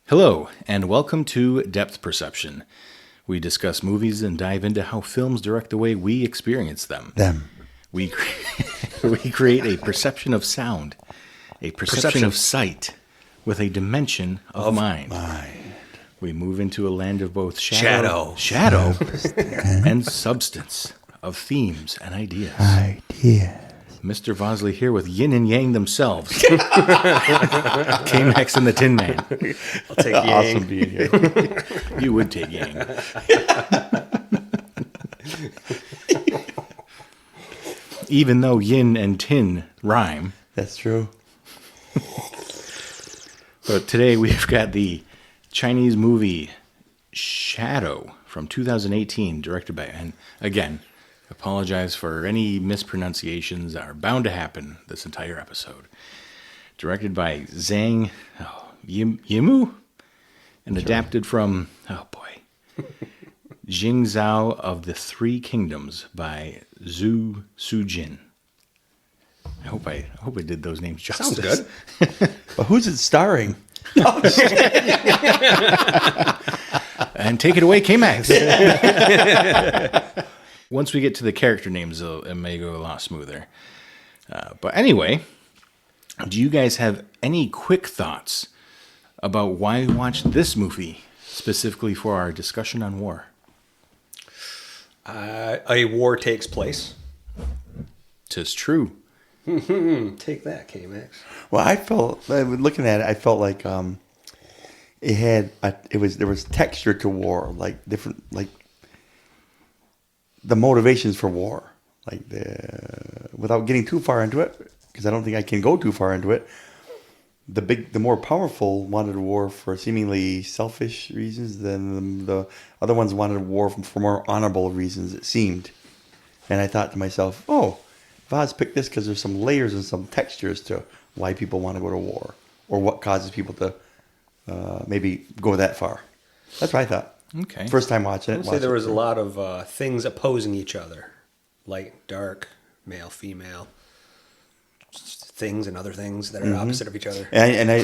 Hello, and welcome to Depth Perception. We discuss movies and dive into how films direct the way we experience them. We create a perception of sound, a perception of sight, with a dimension of mind. We move into a land of both shadow and substance, of themes and ideas. Mr. Vosley here with yin and yang themselves. K-Max and the Tin Man. I'll take yang. Awesome being here. You would take yang. Even though yin and tin rhyme. That's true. But today we've got the Chinese movie Shadow from 2018, directed by, and again, apologize for any mispronunciations that are bound to happen this entire episode. Directed by Zhang Yimou and adapted from, Jing Zhao of the Three Kingdoms by Zhu Sujin. I hope I did those names justice. Sounds good. But who's it starring? And take it away, K-Max. Once we get to the character names, it may go a lot smoother. But anyway, do you guys have any quick thoughts about why watch this movie, specifically for our discussion on war? A war takes place. 'Tis true. Take that, K-Max. Well, looking at it, I felt like there was texture to war, like different, like the motivations for war, like without getting too far into it, because I don't think I can go too far into it. The more powerful wanted a war for seemingly selfish reasons than the other ones wanted a war for more honorable reasons, it seemed. And I thought to myself, oh, Vaz picked this because there's some layers and some textures to why people want to go to war, or what causes people to maybe go that far. That's what I thought. Okay. First time watching it. I'd say there was a lot of things opposing each other. Light, dark, male, female. Things and other things that are opposite of each other. And I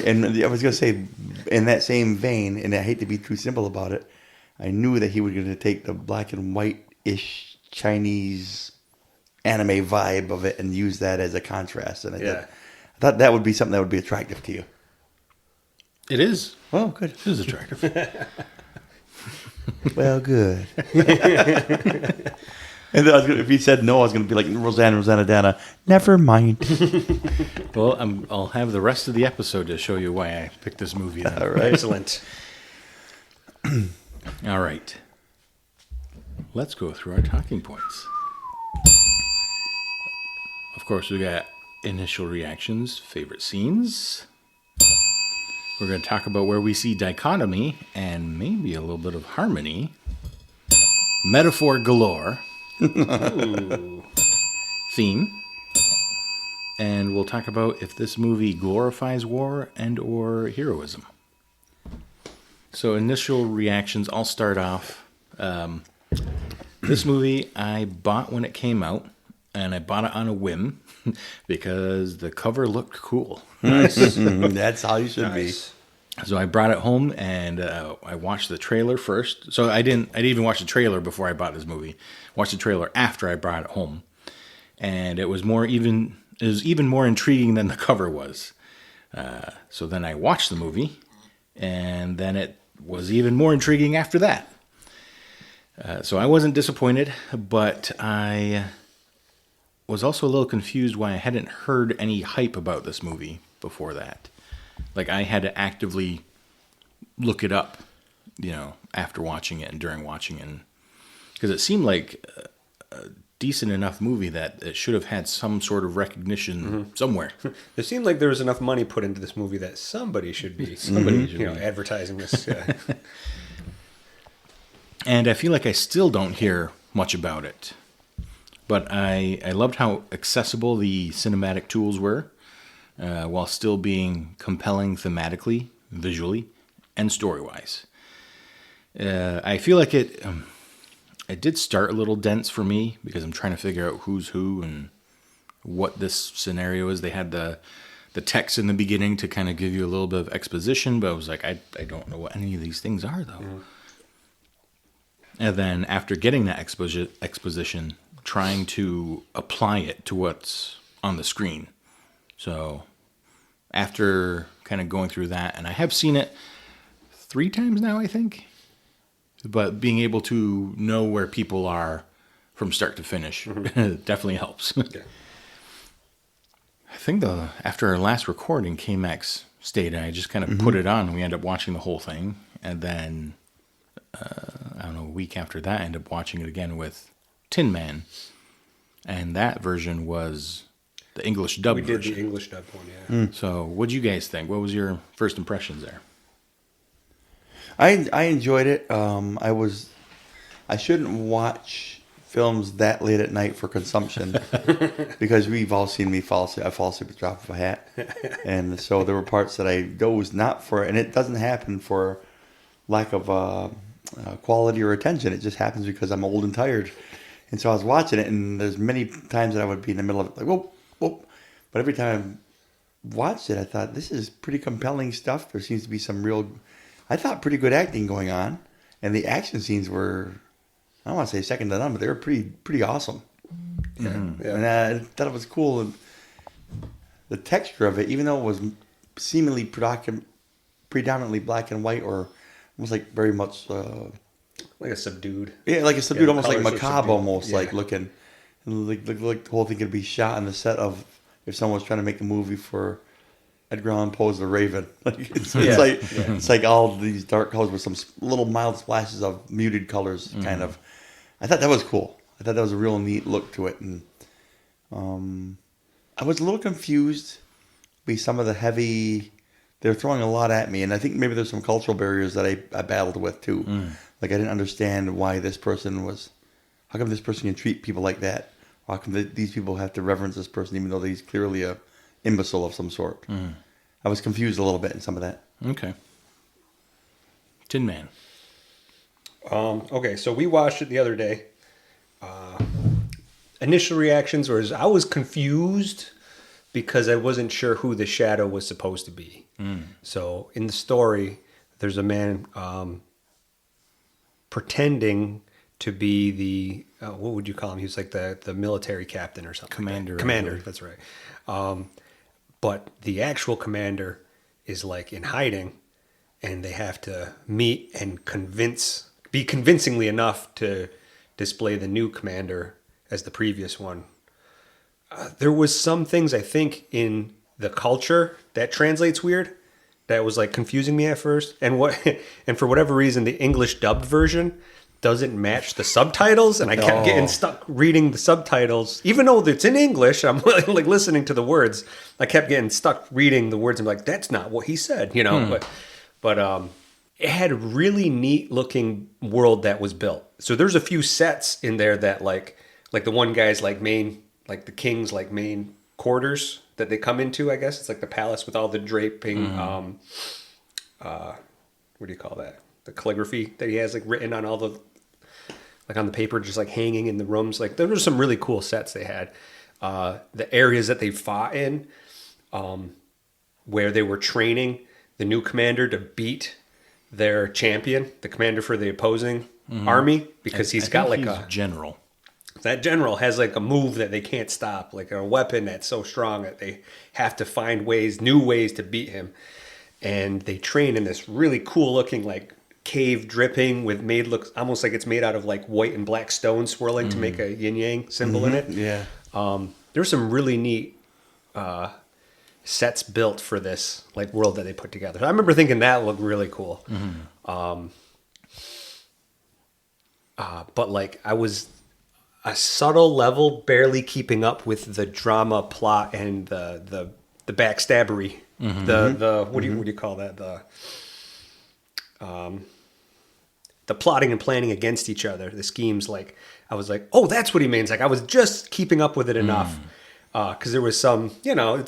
was going to say, in that same vein, and I hate to be too simple about it, I knew that he was going to take the black and white-ish Chinese anime vibe of it and use that as a contrast. And I thought that would be something that would be attractive to you. It is. Well, good. It is attractive. Well, good. And then if he said no, I was going to be like, Rosanna, Dana, never mind. Well, I'll have the rest of the episode to show you why I picked this movie. Then. All right. Excellent. All right. Let's go through our talking points. Of course, we got initial reactions, favorite scenes. We're going to talk about where we see dichotomy and maybe a little bit of harmony. Metaphor galore. Theme. And we'll talk about if this movie glorifies war and or heroism. So initial reactions, I'll start off. This movie I bought when it came out, and I bought it on a whim because the cover looked cool. Nice. That's how you should be. So I brought it home and I watched the trailer first. So I didn't even watch the trailer before I bought this movie. Watched the trailer after I brought it home, and it was even more intriguing than the cover was. So then I watched the movie, and then it was even more intriguing after that. So I wasn't disappointed, but I was also a little confused why I hadn't heard any hype about this movie before that. Like, I had to actively look it up, after watching it and during watching it. Because it seemed like a decent enough movie that it should have had some sort of recognition somewhere. It seemed like there was enough money put into this movie that somebody should be advertising this. And I feel like I still don't hear much about it. But I loved how accessible the cinematic tools were. While still being compelling thematically, visually, and story-wise. I feel like it it did start a little dense for me because I'm trying to figure out who's who and what this scenario is. They had the text in the beginning to kind of give you a little bit of exposition, but I was like, I don't know what any of these things are, though. Mm-hmm. And then after getting that exposition, trying to apply it to what's on the screen. So after kind of going through that, and I have seen it 3 times now, I think, but being able to know where people are from start to finish definitely helps. Okay. I think after our last recording, K-Max stayed, and I just kind of put it on, and we ended up watching the whole thing. And then, I don't know, a week after that, I ended up watching it again with Tin Man. And that version was the English dub version. We did the English dub one, yeah. So what did you guys think? What was your first impressions there? I enjoyed it. I shouldn't watch films that late at night for consumption because we've all seen me fall asleep. I fall asleep at the drop of a hat, and so there were parts that I dozed not for, and it doesn't happen for lack of quality or attention. It just happens because I'm old and tired, and so I was watching it, and there's many times that I would be in the middle of it, like whoop, whoop, but every time I watched it, I thought this is pretty compelling stuff. There seems to be some real, I thought, pretty good acting going on, and the action scenes were, I don't want to say second to none, but they were pretty awesome. Yeah. Mm-hmm. Yeah. And I thought it was cool. And the texture of it, even though it was seemingly predominantly black and white, or almost like very much like a subdued. Yeah, like a subdued, almost like macabre, almost like looking. And like the whole thing could be shot on the set of if someone was trying to make a movie for Edgar Allan Poe's The Raven. Like it's like all these dark colors with some little mild splashes of muted colors, kind of. I thought that was cool. I thought that was a real neat look to it, and I was a little confused by some of the heavy. They're throwing a lot at me, and I think maybe there's some cultural barriers that I battled with too. Like I didn't understand why this person was. How come this person can treat people like that? How come these people have to reverence this person even though he's clearly a imbecile of some sort? I was confused a little bit in some of that. Okay. Tin Man. Okay, so we watched it the other day. Initial reactions was I was confused because I wasn't sure who the shadow was supposed to be. So in the story, there's a man pretending to be the what would you call him? He was like the military captain or something. Commander. Commander, that's right. But the actual commander is like in hiding, and they have to meet and be convincingly enough to display the new commander as the previous one. There was some things I think in the culture that translates weird. That was like confusing me at first, and for whatever reason, the English dubbed version doesn't match the subtitles, and I kept getting stuck reading the subtitles, even though it's in English. I'm like listening to the words. I kept getting stuck reading the words. I'm like, that's not what he said, you know. But it had a really neat looking world that was built. So there's a few sets in there that like the one guy's like the king's like main quarters that they come into. I guess it's like the palace with all the draping. What do you call that? The calligraphy that he has like written on all the. Like on the paper, just like hanging in the rooms. Like there were some really cool sets they had. The areas that they fought in, where they were training the new commander to beat their champion, the commander for the opposing army, because he's got like a general. That general has like a move that they can't stop, like a weapon that's so strong that they have to find new ways to beat him. And they train in this really cool looking like cave dripping looks almost like it's made out of like white and black stone swirling to make a yin yang symbol in it. Yeah. There's some really neat sets built for this like world that they put together. I remember thinking that looked really cool. But like I was a subtle level barely keeping up with the drama plot and the backstabbery. The what do you call that? The plotting and planning against each other, the schemes. Like I was like, oh, that's what he means. Like I was just keeping up with it enough because there was some, you know,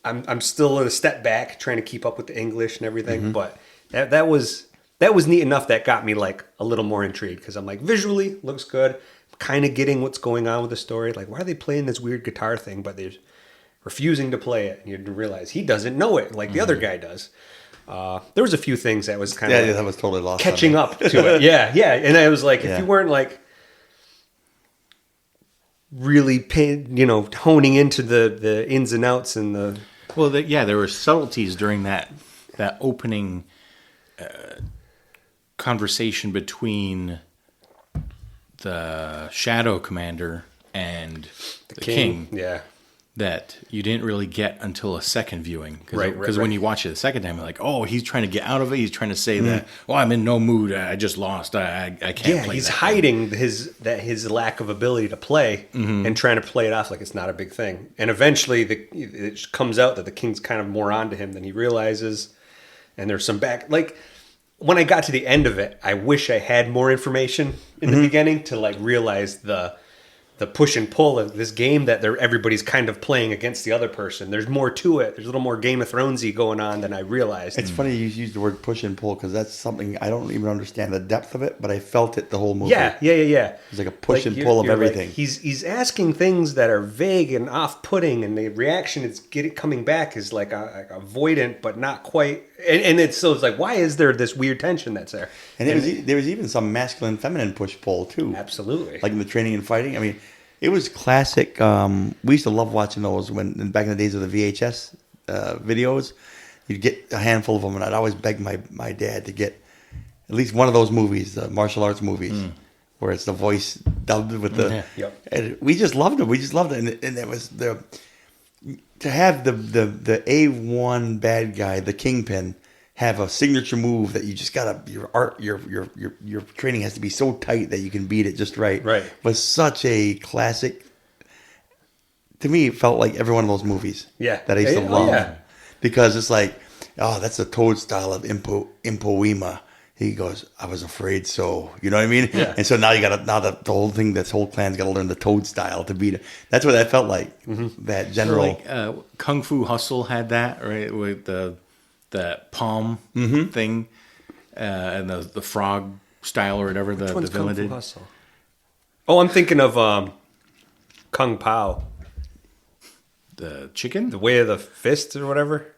I'm still a step back trying to keep up with the English and everything, but that was that was neat enough that got me like a little more intrigued because I'm like, visually looks good. I'm kind of getting what's going on with the story. Like, why are they playing this weird guitar thing, but they're refusing to play it? And you realize he doesn't know it like the other guy does. There was a few things that was kind of that was totally lost. catching up to it. Yeah. And I was like, if you weren't like really honing into the ins and outs and the... Well, there were subtleties during that opening conversation between the Shadow Commander and the King. Yeah. That you didn't really get until a second viewing. Right. When you watch it the second time, you're like, oh, he's trying to get out of it. He's trying to say that, I'm in no mood. I just lost. I can't play. He's that hiding his lack of ability to play and trying to play it off like it's not a big thing. And eventually it comes out that the King's kind of more onto him than he realizes. And there's some back... Like, when I got to the end of it, I wish I had more information in the beginning to like realize the push and pull of this game that everybody's kind of playing against the other person. There's more to it. There's a little more Game of Thronesy going on than I realized. It's funny you use the word push and pull because that's something I don't even understand the depth of it, but I felt it the whole movie. Yeah. It's like a push and pull of everything. Like, he's asking things that are vague and off-putting, and the reaction is coming back is like avoidant, but not quite. And it's like, why is there this weird tension that's there? And there was even some masculine, feminine push-pull, too. Absolutely. Like in the training and fighting. I mean, it was classic. We used to love watching those back in the days of the VHS videos. You'd get a handful of them, and I'd always beg my dad to get at least one of those movies, the martial arts movies, where it's the voice dubbed with the... Yep. And we just loved it. And it was to have the A1 bad guy, the Kingpin, have a signature move that you just gotta your training has to be so tight that you can beat it just right. Right. Was such a classic. To me, it felt like every one of those movies. Yeah. That I used to love. Yeah. Because it's like, oh, that's the Toad style of Impoema. He goes, I was afraid so. You know what I mean? Yeah. And so now the whole thing, this whole clan's got to learn the Toad style to beat it. That's what that felt like. That general. Like Kung Fu Hustle had that, right? With that palm thing and the frog style or whatever the villain did. Hustle? Oh, I'm thinking of Kung Pao. The chicken? The Way of the Fist or whatever.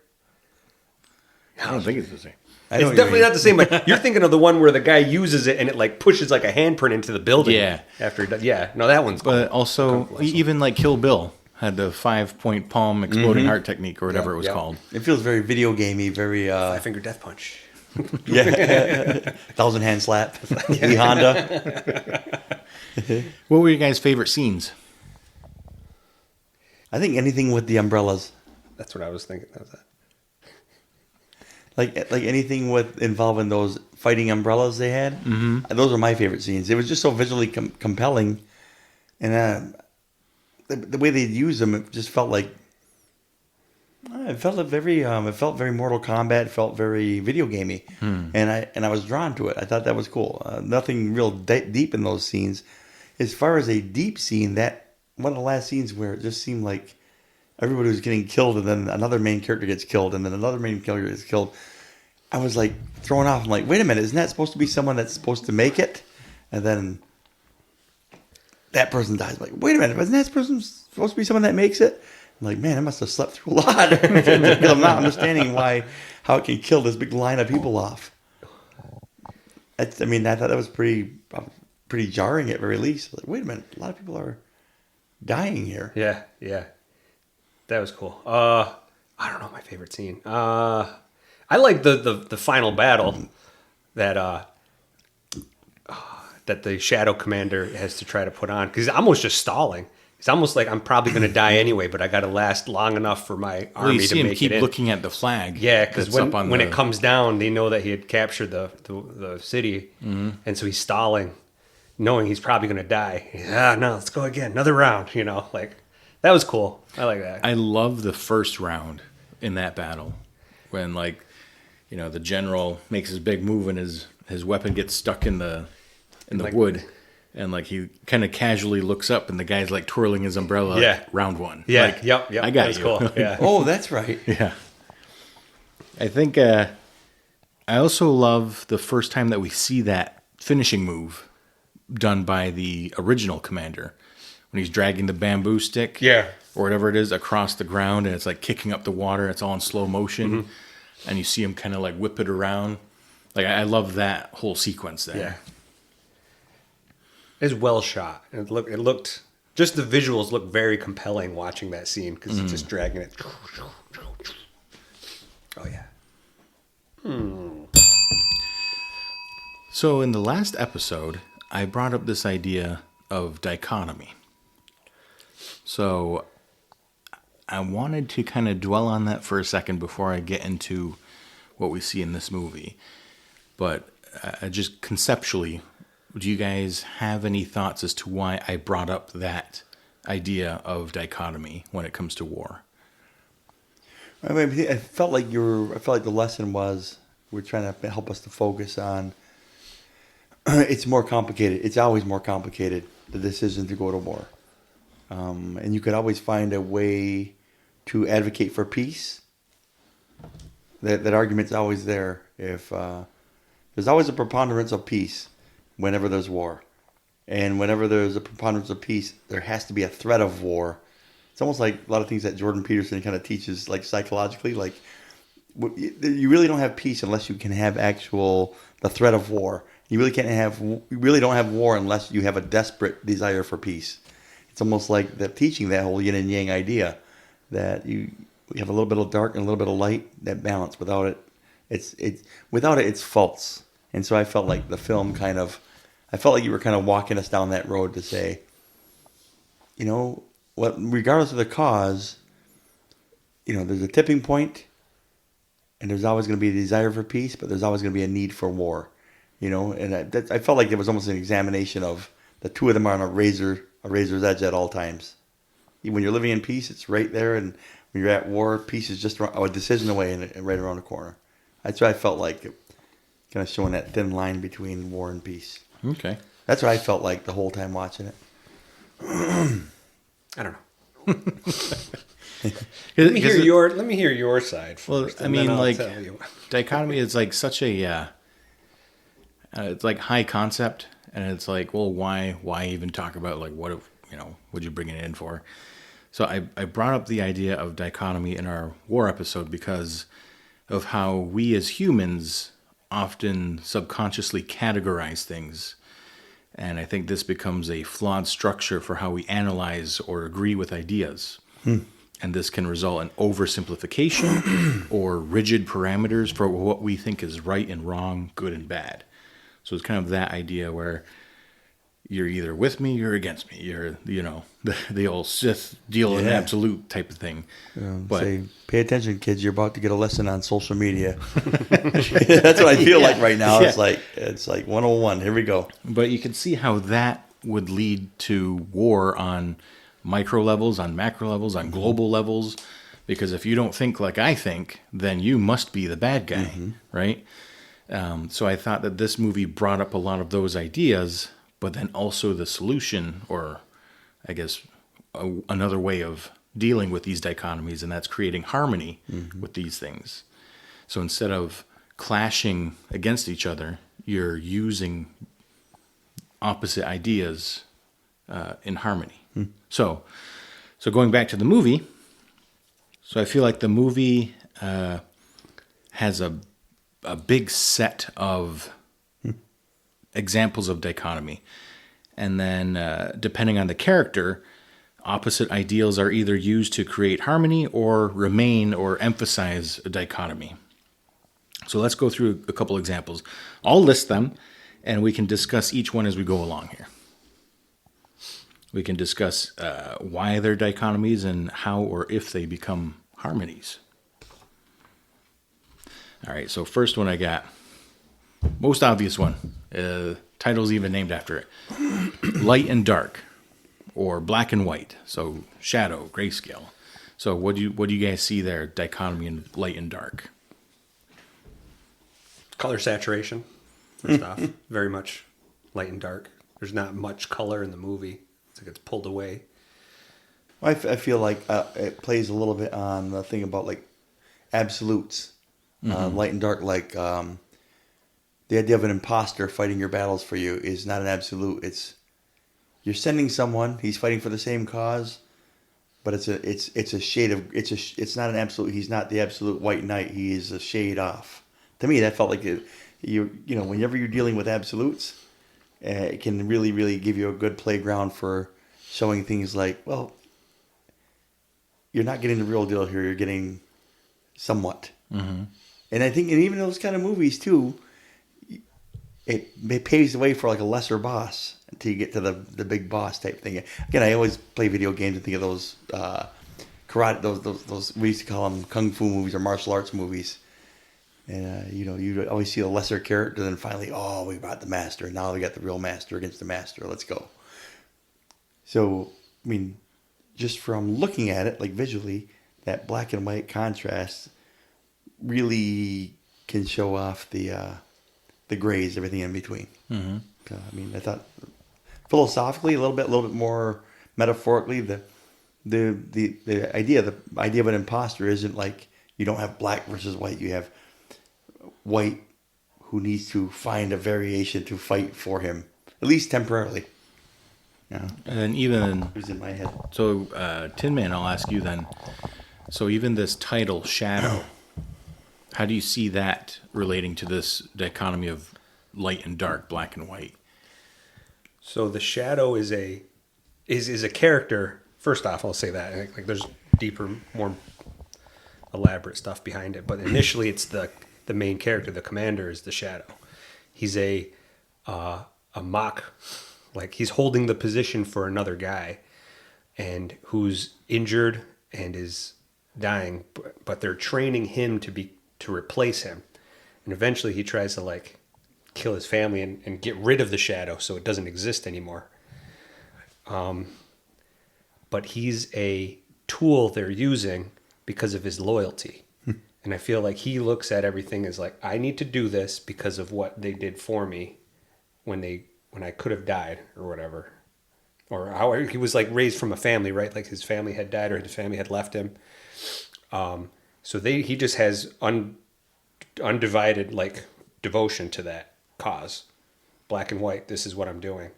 I don't think it's the same. I know It's what you definitely mean. not the same, but you're thinking of the one where the guy uses it and it like pushes like a handprint into the building. Yeah. After it does. Yeah. No, that one's But cool. also, even like Kill Bill had the 5-point palm exploding heart technique or whatever it was called. It feels very video gamey, very Five-finger death punch. yeah, 1,000 hand slap. Lee Honda. What were your guys' favorite scenes? I think anything with the umbrellas, That's what I was thinking. That was that. like anything with involving those fighting umbrellas they had. Those are my favorite scenes. It was just so visually compelling, and the way they used them, it just felt like it felt very Mortal Kombat. It felt very video gamey, and I was drawn to it. I thought that was cool. Nothing real deep in those scenes. As far as a deep scene, that one of the last scenes where it just seemed like everybody was getting killed, and then another main character gets killed, and then another main character gets killed. I was like thrown off. I'm like, wait a minute, isn't that supposed to be someone that's supposed to make it? And then that person dies. I'm like, wait a minute, isn't that person supposed to be someone that makes it? I'm like, man, I must have slept through a lot because I'm not understanding how it can kill this big line of people off. I thought that was pretty jarring at very least. Like, wait a minute, a lot of people are dying here. Yeah. That was cool. I don't know my favorite scene. I like the final battle that the Shadow Commander has to try to put on because he's almost just stalling. It's almost like I'm probably going to die anyway, but I got to last long enough for my army You to see him make keep it in. looking at the flag. Yeah, because that's when it comes down, they know that he had captured the city, and so he's stalling, knowing he's probably going to die. No, let's go again, another round. Like that was cool. I like that. I love the first round in that battle when the general makes his big move and his weapon gets stuck in the wood. And he kind of casually looks up, and the guy's twirling his umbrella. Yeah. Round one. Yep. I got that was you. cool. Yeah. Oh, that's right. Yeah. I think I I also love the first time that we see that finishing move done by the original commander when he's dragging the bamboo stick, or whatever it is, across the ground, and it's like kicking up the water. It's all in slow motion, and you see him kind of like whip it around. Like I love that whole sequence there. Yeah. It's well shot. It looked just the visuals look very compelling watching that scene because he's just dragging it. Oh yeah. So in the last episode, I brought up this idea of dichotomy. So I wanted to kind of dwell on that for a second before I get into what we see in this movie. But just conceptually, do you guys have any thoughts as to why I brought up that idea of dichotomy when it comes to war? I mean, I felt like the lesson was we're trying to help us to focus on. It's more complicated. It's always more complicated, the decision to go to war, and you could always find a way to advocate for peace. That argument's always there. If there's always a preponderance of peace whenever there's war, and whenever there's a preponderance of peace, there has to be a threat of war. It's almost like a lot of things that Jordan Peterson kind of teaches, like psychologically, like you really don't have peace unless you can have the threat of war. You really don't have war unless you have a desperate desire for peace. It's almost like teaching that whole yin and yang idea that you have a little bit of dark and a little bit of light, that balance. Without it, it's false. And so I felt like the film I felt like you were kind of walking us down that road to say, regardless of the cause, there's a tipping point, and there's always going to be a desire for peace, but there's always going to be a need for war. And I felt like it was almost an examination of the two of them are on a razor's edge at all times. When you're living in peace, it's right there, and when you're at war, peace is just a decision away and right around the corner. That's what I felt like, kind of showing that thin line between war and peace. Okay. That's what I felt like the whole time watching it. I don't know. Let me hear your side first. Well, I mean, like dichotomy is like such a it's like high concept, and it's like, well, why even talk about like what would you bring it in for? So I brought up the idea of dichotomy in our war episode because of how we as humans often subconsciously categorize things. And I think this becomes a flawed structure for how we analyze or agree with ideas. And this can result in oversimplification or rigid parameters for what we think is right and wrong, good and bad. So it's kind of that idea where you're either with me, you're against me. You're, the old Sith deal in absolute type of thing. But say, pay attention, kids. You're about to get a lesson on social media. That's what I feel like right now. Yeah. It's like 101. Here we go. But you can see how that would lead to war on micro levels, on macro levels, on global levels. Because if you don't think like I think, then you must be the bad guy, right? So I thought that this movie brought up a lot of those ideas, but then also the solution, or I guess another way of dealing with these dichotomies, and that's creating harmony with these things. So instead of clashing against each other, you're using opposite ideas in harmony. So going back to the movie, so I feel like the movie has a big set of examples of dichotomy. And then depending on the character, opposite ideals are either used to create harmony or remain or emphasize a dichotomy. So let's go through a couple examples. I'll list them, and we can discuss each one as we go along here. We can discuss why they're dichotomies and how or if they become harmonies. All right, so first one I got, most obvious one, title's even named after it. Light and dark, or black and white. So shadow, grayscale. So what do you guys see there? Dichotomy in light and dark. Color saturation, first off. Very much light and dark. There's not much color in the movie. It's like it's pulled away. I feel like it plays a little bit on the thing about like absolutes, light and dark. Like the idea of an imposter fighting your battles for you is not an absolute. It's you're sending someone. He's fighting for the same cause, but it's a shade of it's not an absolute. He's not the absolute white knight. He is a shade off. To me, that felt like whenever you're dealing with absolutes, it can really really give you a good playground for showing things like, well, you're not getting the real deal here. You're getting somewhat. Mm-hmm. And I think, and even those kind of movies too, it paves the way for like a lesser boss until you get to the big boss type thing. Again, I always play video games and think of those karate, those we used to call them kung fu movies or martial arts movies. And you always see a lesser character, then finally, oh, we got the master. Now we got the real master against the master. Let's go. So, I mean, just from looking at it, like visually, that black and white contrast really can show off the grays, everything in between. Mm-hmm. I mean, I thought philosophically, a little bit more metaphorically, the idea of an imposter isn't like you don't have black versus white. You have white who needs to find a variation to fight for him, at least temporarily. Yeah. And even it was in my head. So, Tin Man, I'll ask you then. So even this title, Shadow, how do you see that relating to this dichotomy of light and dark, black and white? So the Shadow is a character. First off, I'll say that like there's deeper, more elaborate stuff behind it. But initially, it's the main character. The commander is the Shadow. He's a mock, like he's holding the position for another guy, and who's injured and is dying. But they're training him to replace him, and eventually he tries to like kill his family and get rid of the Shadow so it doesn't exist anymore. But he's a tool they're using because of his loyalty. And I feel like he looks at everything as like, I need to do this because of what they did for me when I could have died or whatever. Or how he was like raised from a family, right? Like his family had died or his family had left him. So he just has undivided like devotion to that cause. Black and white, this is what I'm doing.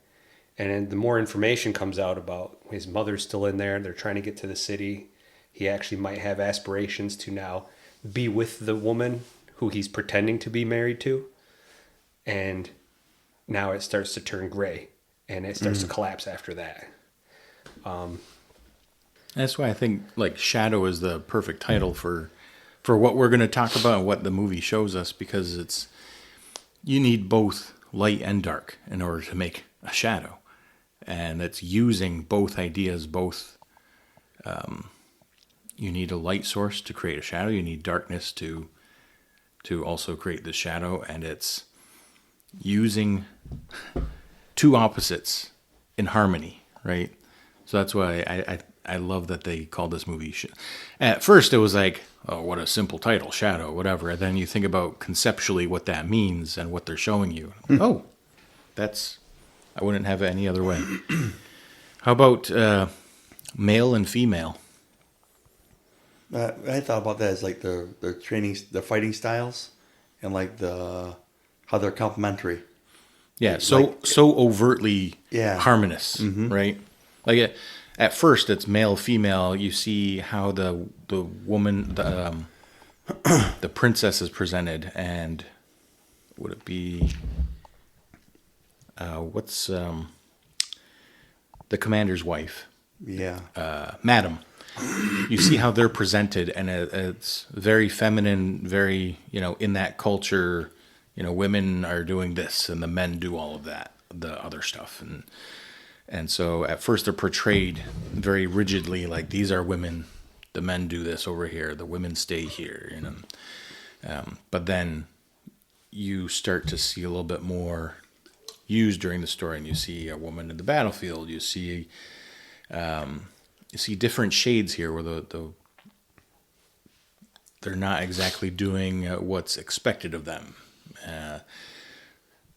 And then the more information comes out about his mother's still in there, they're trying to get to the city. He actually might have aspirations to now be with the woman who he's pretending to be married to. And now it starts to turn gray and it starts to collapse after that. That's why I think like Shadow is the perfect title for what we're going to talk about and what the movie shows us, because you need both light and dark in order to make a shadow. And it's using both ideas, you need a light source to create a shadow. You need darkness to also create the shadow. And it's using two opposites in harmony, right? So that's why I love that they called this movie. At first, it was like, oh, what a simple title, Shadow, whatever. And then you think about conceptually what that means and what they're showing you. Oh, I wouldn't have it any other way. How about male and female? I thought about that as like their training, the fighting styles, and like how they're complementary. Yeah, so overtly harmonious, right? Like at first, it's male female. You see how the woman, the princess is presented, and would it be what's the commander's wife? Yeah, Madam. You see how they're presented, and it's very feminine, very, in that culture, women are doing this and the men do all of that, the other stuff. And so at first they're portrayed very rigidly, like these are women, the men do this over here, the women stay here, but then you start to see a little bit more used during the story, and you see a woman in the battlefield, you see different shades here where they're not exactly doing what's expected of them.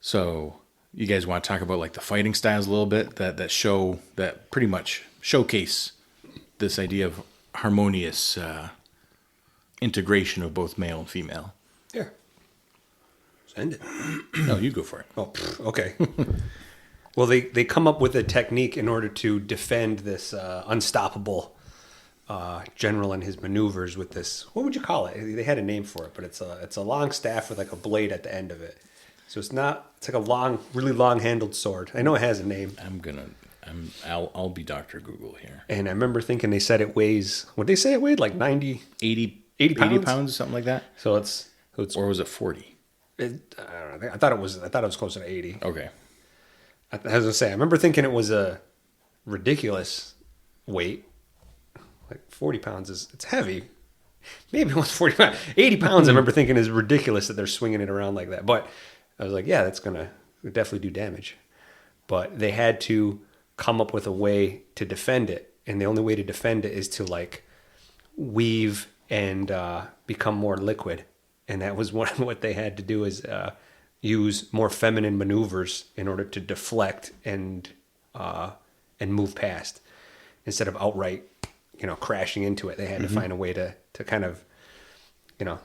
So you guys want to talk about like the fighting styles a little bit that pretty much showcase this idea of harmonious integration of both male and female. Yeah. Send it. No, you go for it. Oh, okay. Well, they come up with a technique in order to defend this unstoppable general and his maneuvers with this. What would you call it? They had a name for it, but it's a long staff with like a blade at the end of it. So it's like a long, really long handled sword. I know it has a name. I'll be Dr. Google here. And I remember thinking they said it weighs. What they say it weighed? Like 90, 80 pounds? 80 pounds, something like that. So it's Or was it 40? I don't know. I thought it was closer to 80. Okay. I was gonna say, I remember thinking it was a ridiculous weight. Like 40 pounds it's heavy. Maybe it was 40 pounds. 80 pounds I remember thinking is ridiculous that they're swinging it around like that. But I was like, yeah, that's gonna definitely do damage. But they had to come up with a way to defend it, and the only way to defend it is to like weave and become more liquid. And that was what they had to do is use more feminine maneuvers in order to deflect and move past instead of outright, crashing into it. They had to find a way to kind of,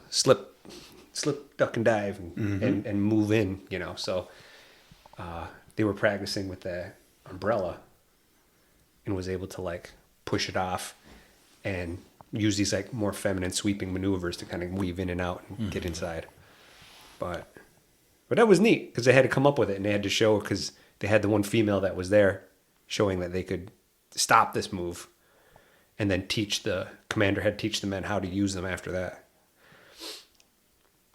slip, duck and dive and move in, So they were practicing with the umbrella and was able to like push it off and use these like more feminine sweeping maneuvers to kind of weave in and out and get inside. But that was neat because they had to come up with it, and they had to show, because they had the one female that was there showing that they could stop this move, and then the commander had to teach the men how to use them after that.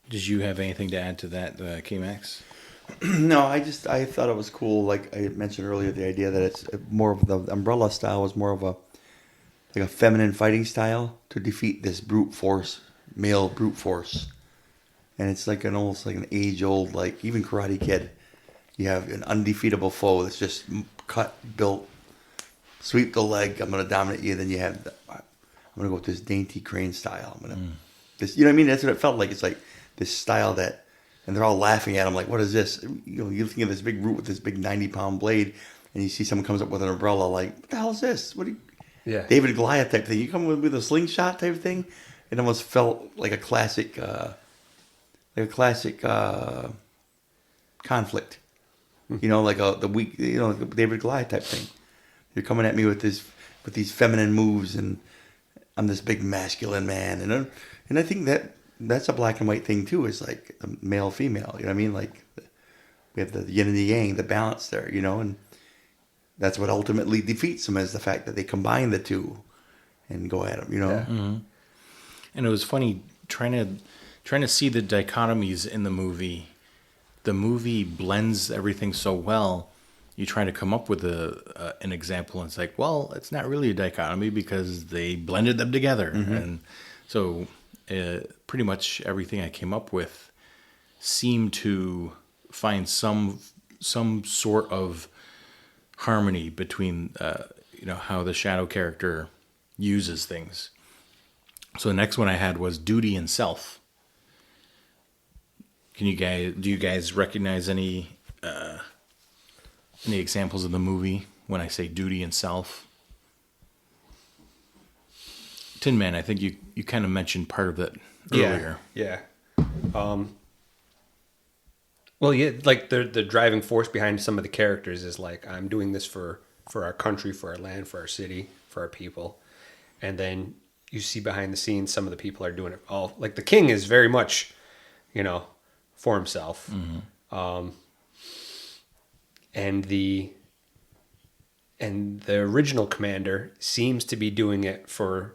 Did you have anything to add to that, K-Max? No, I thought it was cool. Like I mentioned earlier, the idea that it's more of the umbrella style was more of a feminine fighting style to defeat this male brute force. And it's like almost like an age-old, like even Karate Kid. You have an undefeatable foe that's just cut, built, sweep the leg, I'm going to dominate you. Then you have, I'm going to go with this dainty crane style. This, you know what I mean? That's what it felt like. It's like this style that, and they're all laughing at him like, what is this? You think of this big brute with this big 90-pound blade, and you see someone comes up with an umbrella like, what the hell is this? Yeah. David and Goliath type thing. You come with a slingshot type thing. It almost felt like a classic conflict. Like the weak, David Goliath type thing. You're coming at me with these feminine moves, and I'm this big masculine man, and I think that's a black and white thing too. It's like male female. You know what I mean? Like we have the yin and the yang, the balance there. And that's what ultimately defeats them, is the fact that they combine the two and go at them. Yeah. Mm-hmm. And it was funny trying to see the dichotomies in the movie. The movie blends everything so well. You try to come up with an example, and it's like, well, it's not really a dichotomy because they blended them together. And so pretty much everything I came up with seemed to find some sort of harmony between how the shadow character uses things. So the next one I had was duty and self. Do you guys recognize any examples of the movie when I say duty and self? Tin Man, I think you kind of mentioned part of it earlier. Yeah. Well, yeah, like the driving force behind some of the characters is like, I'm doing this for our country, for our land, for our city, for our people. And then you see behind the scenes, some of the people are doing it all. Like the king is very much, for himself. And the original commander seems to be doing it for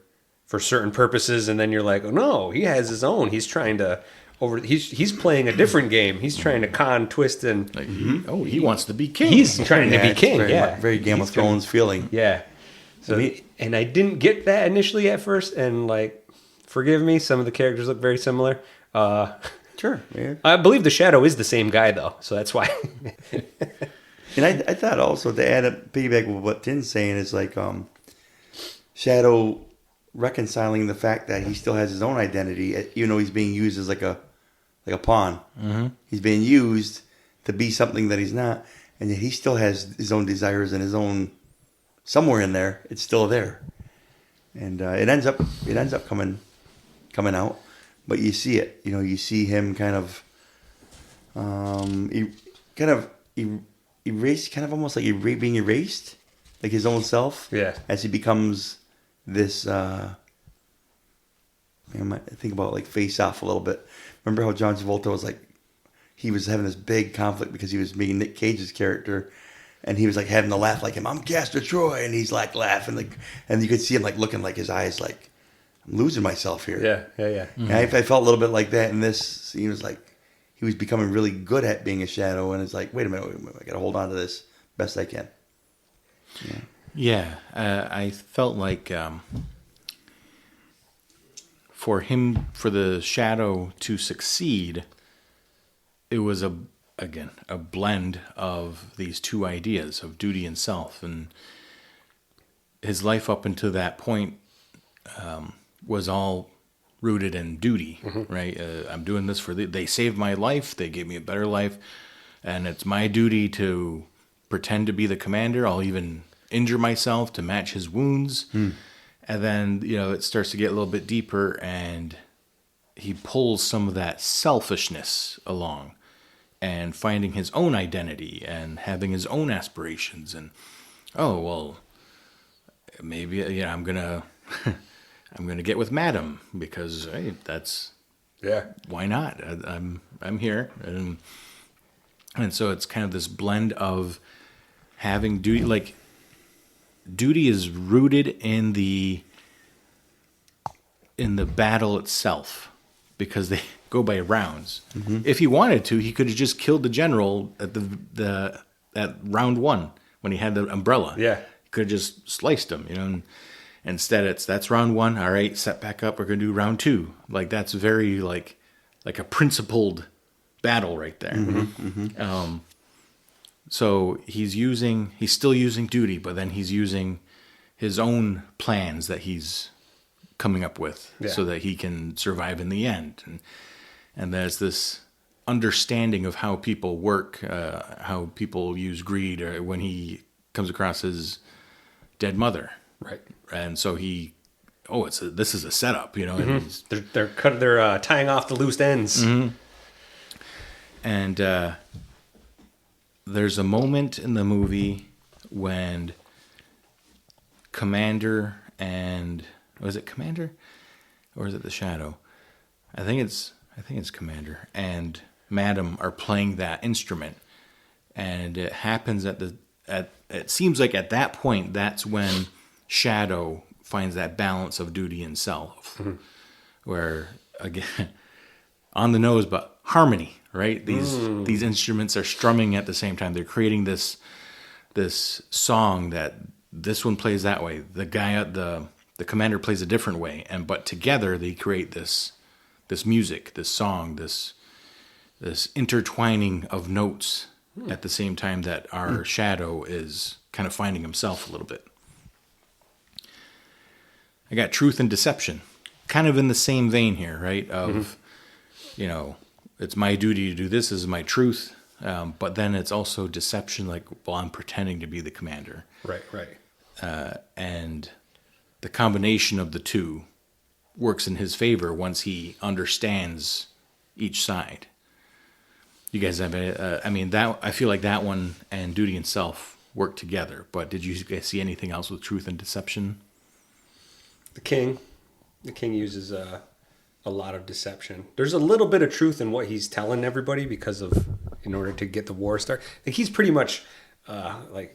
certain purposes. And then you're like, oh no, he has his own. He's trying to he's playing a different game. He's trying to twist and he wants to be king. He's trying to be king. Very Game of Thrones feeling. Yeah. So and I didn't get that initially at first, and like, forgive me, some of the characters look very similar. Sure. Yeah. I believe the Shadow is the same guy though, so that's why. And I thought also to add up, piggyback with what Tin's saying is like Shadow reconciling the fact that he still has his own identity, even though he's being used as like a pawn. He's being used to be something that he's not, and yet he still has his own desires and his own, somewhere in there, it's still there, and it ends up coming out, but you see it. You see him kind of He kind of erased, kind of almost like being erased, like his own self. Yeah. As he becomes this. I might think about like Face Off a little bit. Remember how John Travolta was like, he was having this big conflict because he was being Nick Cage's character, and he was like having to laugh like him. I'm Castor Troy, and he's like laughing like, and you could see him like looking like his eyes like, I'm losing myself here. Yeah. And I felt a little bit like that in this. He was like, he was becoming really good at being a shadow, and it's like, wait a minute, I got to hold on to this best I can. Yeah, I felt like for the shadow to succeed, it was a blend of these two ideas of duty and self, and his life up until that point was all rooted in duty, right? I'm doing this they saved my life, they gave me a better life, and it's my duty to pretend to be the commander. I'll even injure myself to match his wounds. And then, it starts to get a little bit deeper, and he pulls some of that selfishness along, and finding his own identity and having his own aspirations. And, oh, well, maybe, I'm going to I'm going to get with Madam because, hey, why not? I'm here. And so it's kind of this blend of having duty, like duty is rooted in the battle itself, because they go by rounds. If he wanted to, he could have just killed the general at round one when he had the umbrella. Yeah. He could have just sliced him, and instead that's round one. All right, set back up. We're going to do round two. Like, that's very like a principled battle right there. So he's still using duty, but then he's using his own plans that he's coming up with so that he can survive in the end. And there's this understanding of how people work, how people use greed, or when he comes across his dead mother. Right. And so this is a setup, and They're tying off the loose ends. And there's a moment in the movie when Commander and was it Commander or is it the Shadow? I think it's Commander and Madam are playing that instrument, and it happens it seems like at that point that's when Shadow finds that balance of duty and self, where again on the nose, but harmony. Right? These instruments are strumming at the same time. They're creating this song that this one plays that way. The guy the commander plays a different way, but together they create this music, this song, this intertwining of notes at the same time that our shadow is kind of finding himself a little bit. I got truth and deception, kind of in the same vein here, right? Of it's my duty to do this. This is my truth. But then it's also deception, like, well, I'm pretending to be the commander. Right. And the combination of the two works in his favor once he understands each side. You guys have I feel like that one and duty and self work together. But did you guys see anything else with truth and deception? The king uses a lot of deception. There's a little bit of truth in what he's telling everybody in order to get the war started. Like, he's pretty much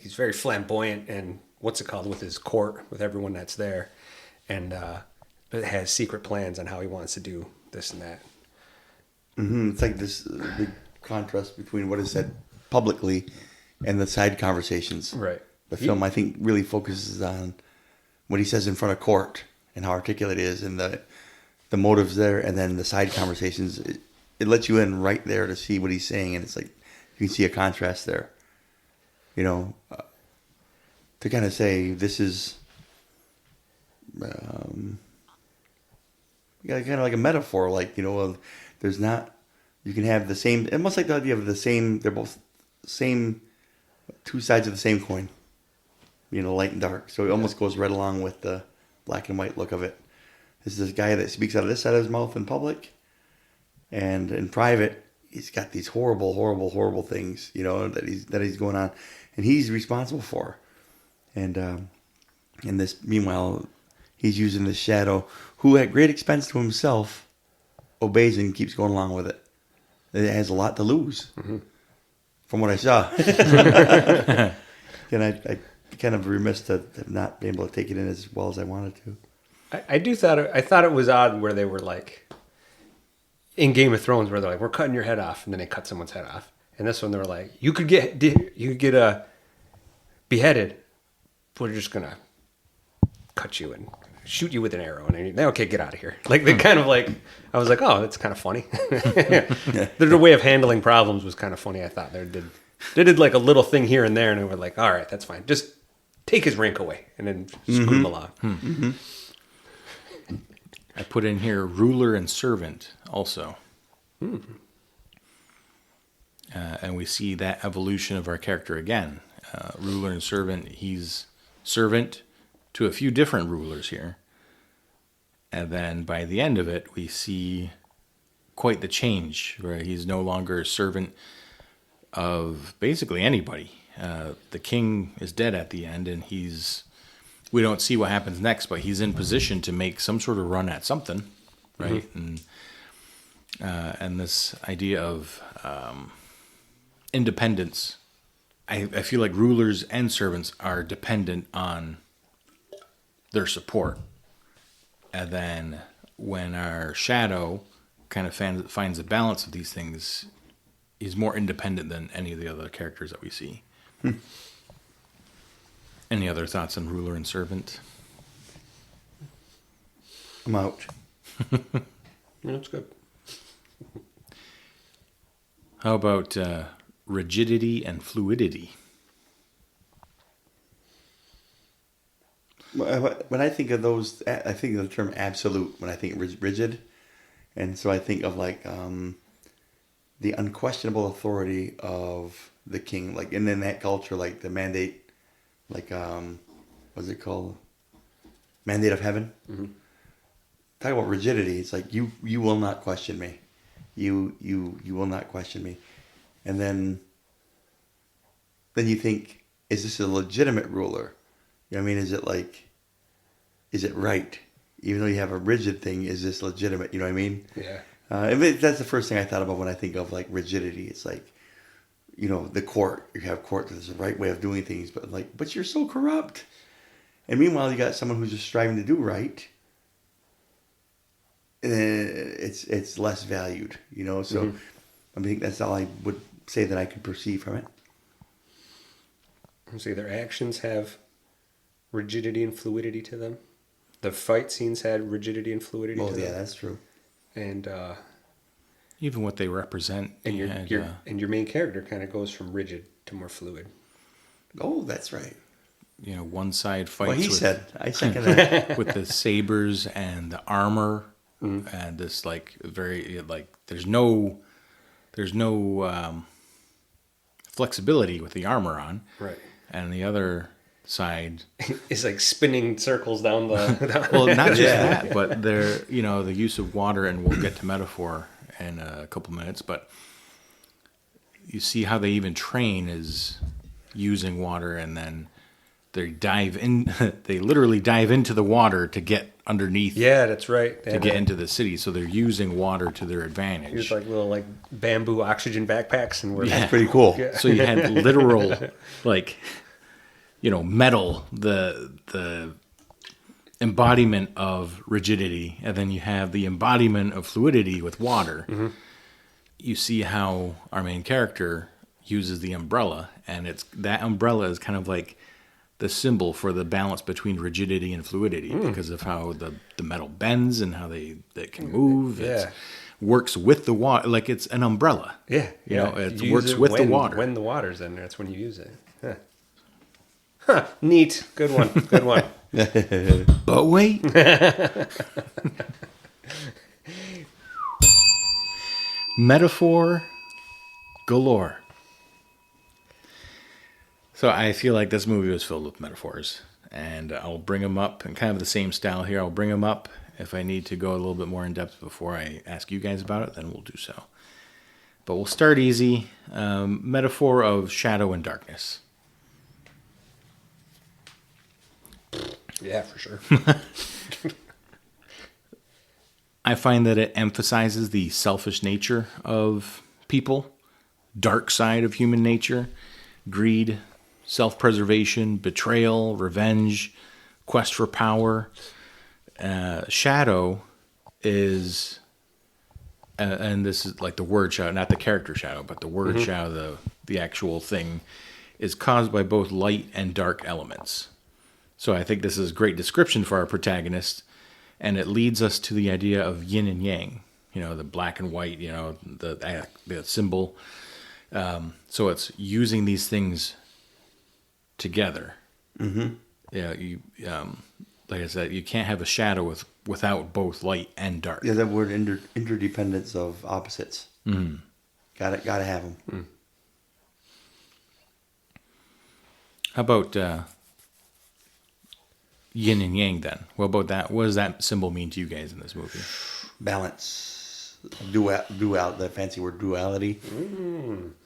he's very flamboyant and with his court, with everyone that's there, and but has secret plans on how he wants to do this and that. It's like this big contrast between what is said publicly and the side conversations. Right. The film, I think, really focuses on what he says in front of court and how articulate it is, and the motives there, and then the side conversations. It lets you in right there to see what he's saying, and it's like you can see a contrast there. To kind of say this is, kind of like a metaphor, like there's not. You can have the same, almost like the idea of the same. They're both same, two sides of the same coin. Light and dark. So it almost goes right along with the black and white look of it. This is this guy that speaks out of this side of his mouth in public, and in private, he's got these horrible things, that he's going on, and he's responsible for. And in this, meanwhile, he's using the shadow, who at great expense to himself obeys and keeps going along with it. It has a lot to lose, from what I saw. And I kind of remiss to not be able to take it in as well as I wanted to. I thought it was odd where they were like, in Game of Thrones, where they're like, we're cutting your head off, and then they cut someone's head off. And this one, they were like, you could get beheaded, we're just gonna cut you and shoot you with an arrow, and then okay, get out of here. Like they kind of like, I was like, oh, that's kind of funny. Their way of handling problems was kind of funny. I thought they did like a little thing here and there, and they were like, all right, that's fine, just take his rank away, and then screw him along. Mm-hmm. I put in here ruler and servant also. And we see that evolution of our character again. Ruler and servant, he's servant to a few different rulers here. And then by the end of it, we see quite the change, where he's no longer a servant of basically anybody. The king is dead at the end, and we don't see what happens next, but he's in position to make some sort of run at something, right? And this idea of independence, I feel like rulers and servants are dependent on their support. And then when our shadow kind of finds the balance of these things, he's more independent than any of the other characters that we see. Any other thoughts on ruler and servant? I'm out. That's good. How about rigidity and fluidity? When I think of those, I think of the term absolute when I think rigid. And so I think of like the unquestionable authority of the king. Like, and in that culture, like the mandate, like, what's it called? Mandate of heaven. Mm-hmm. Talk about rigidity. It's like, you will not question me. You will not question me. And then you think, is this a legitimate ruler? You know what I mean? Is it right? Even though you have a rigid thing, is this legitimate? You know what I mean? Yeah. That's the first thing I thought about when I think of like rigidity. It's like, the court. You have court. There's a right way of doing things, but you're so corrupt. And meanwhile, you got someone who's just striving to do right. It's less valued, So I think that's all I would say that I could perceive from it. So their actions have rigidity and fluidity to them. The fight scenes had rigidity and fluidity to them. Oh, yeah, that's true. And even what they represent. And your main character kind of goes from rigid to more fluid. Oh, that's right. One side fights. Well, said. I second that. With the sabers and the armor, and this like very like there's no flexibility with the armor on. Right. And the other side is like spinning circles down the. Well, not just that, but the use of water, and we'll get to metaphor in a couple minutes, but you see how they even train is using water, and then they literally dive into the water to get underneath. Yeah, that's right. To get into the city, so they're using water to their advantage. Use like little bamboo oxygen backpacks, and that's pretty cool. Yeah. So you had literal metal, the embodiment of rigidity, and then you have the embodiment of fluidity with water. Mm-hmm. You see how our main character uses the umbrella, and that umbrella is kind of like the symbol for the balance between rigidity and fluidity because of how the metal bends and how they can move. Yeah. It works with the water, like it's an umbrella. Yeah. It works with the water. When the water's in there, that's when you use it. Huh. Neat. Good one. Good one. But wait. Metaphor galore. So I feel like this movie was filled with metaphors, and I'll bring them up in kind of the same style here. I'll bring them up. If I need to go a little bit more in depth before I ask you guys about it, then we'll do so. But we'll start easy. Metaphor of shadow and darkness. Yeah, for sure. I find that it emphasizes the selfish nature of people, dark side of human nature, greed, self-preservation, betrayal, revenge, quest for power. Shadow is, and this is like the word shadow, not the character shadow, but the word shadow, the actual thing, is caused by both light and dark elements. So I think this is a great description for our protagonist, and it leads us to the idea of yin and yang, the black and white, the symbol. So it's using these things together. Mm-hmm. Like I said, you can't have a shadow without both light and dark. Yeah, that word interdependence of opposites. Mm. Gotta have them. Mm. How about yin and yang then? What about that? What does that symbol mean to you guys in this movie? Balance. The fancy word duality.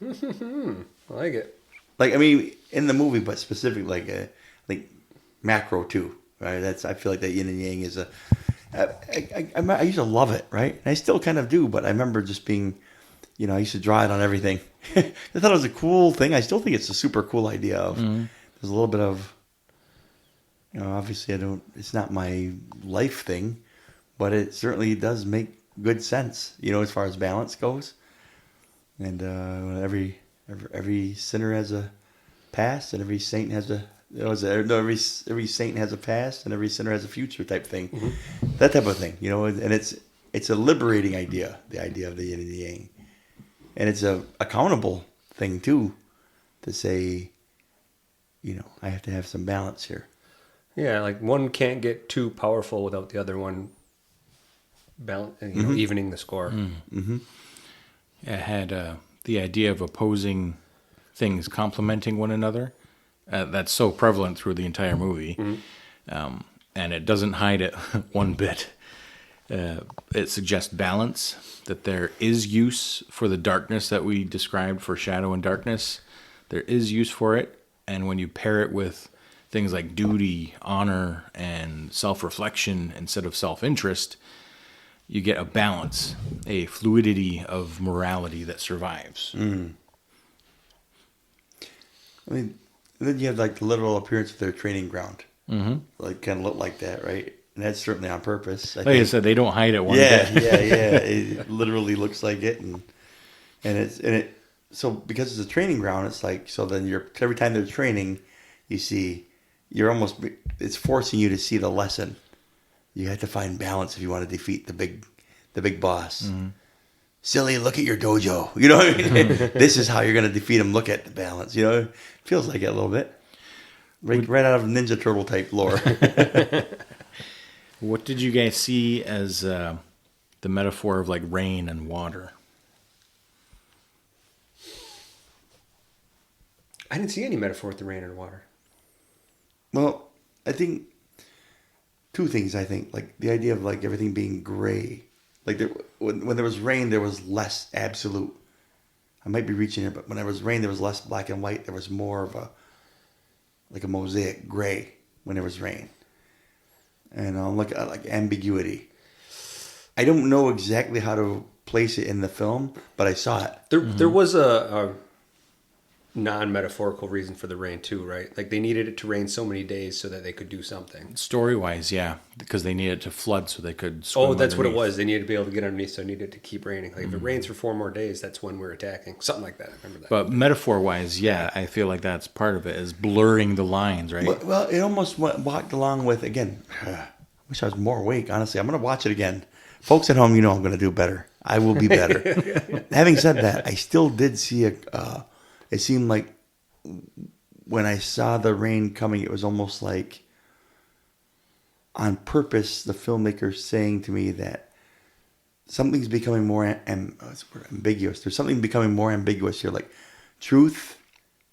I like it. Like, I mean, in the movie, but specifically, like macro too, right? I feel like that yin and yang is I used to love it, right? And I still kind of do, but I remember just being, I used to draw it on everything. I thought it was a cool thing. I still think it's a super cool idea of, there's a little bit of, obviously it's not my life thing, but it certainly does make good sense, as far as balance goes. And every sinner has a past, and every saint has every saint has a past, and every sinner has a future type thing. Mm-hmm. That type of thing, and it's a liberating idea, the idea of the yin and the yang. And it's a accountable thing too, to say, I have to have some balance here. Yeah, like one can't get too powerful without the other one evening the score. Mm-hmm. It had the idea of opposing things complementing one another. That's so prevalent through the entire movie. Mm-hmm. And it doesn't hide it one bit. It suggests balance, that there is use for the darkness that we described for shadow and darkness. There is use for it. And when you pair it with things like duty, honor, and self-reflection instead of self-interest, you get a balance, a fluidity of morality that survives. Mm. I mean, then you have like the literal appearance of their training ground. Mm-hmm. Like kind of look like that, right? And that's certainly on purpose. I said, they don't hide it one bit. Yeah. It literally looks like it, and it. So because it's a training ground, it's like, so then every time they're training, you see, it's forcing you to see the lesson. You have to find balance if you want to defeat the big boss. Mm-hmm. Silly, look at your dojo. You know what I mean? This is how you're going to defeat him. Look at the balance. It feels like it a little bit. Right out of Ninja Turtle type lore. What did you guys see as the metaphor of like rain and water? I didn't see any metaphor with the rain and water. Well, I think two things. I think like the idea of like everything being gray. Like when there was rain, there was less absolute. I might be reaching here, but when there was rain, there was less black and white. There was more of a mosaic gray when there was rain, and like ambiguity. I don't know exactly how to place it in the film, but I saw it. There was a non-metaphorical reason for the rain too, right? Like they needed it to rain so many days so that they could do something. Story-wise, yeah, because they needed it to flood so they could swim that's underneath. what it was. They needed to be able to get underneath, so it needed to keep raining. Like if it rains for 4 more days, that's when we're attacking. Something like that. I remember that. But metaphor-wise, yeah, I feel like that's part of it, is blurring the lines, right? Well, it almost walked along with, again, I wish I was more awake, honestly. I'm going to watch it again. Folks at home, I'm going to do better. I will be better. Having said that, I still did see it seemed like when I saw the rain coming, it was almost like on purpose, the filmmaker saying to me that something's becoming more ambiguous. There's something becoming more ambiguous here, like truth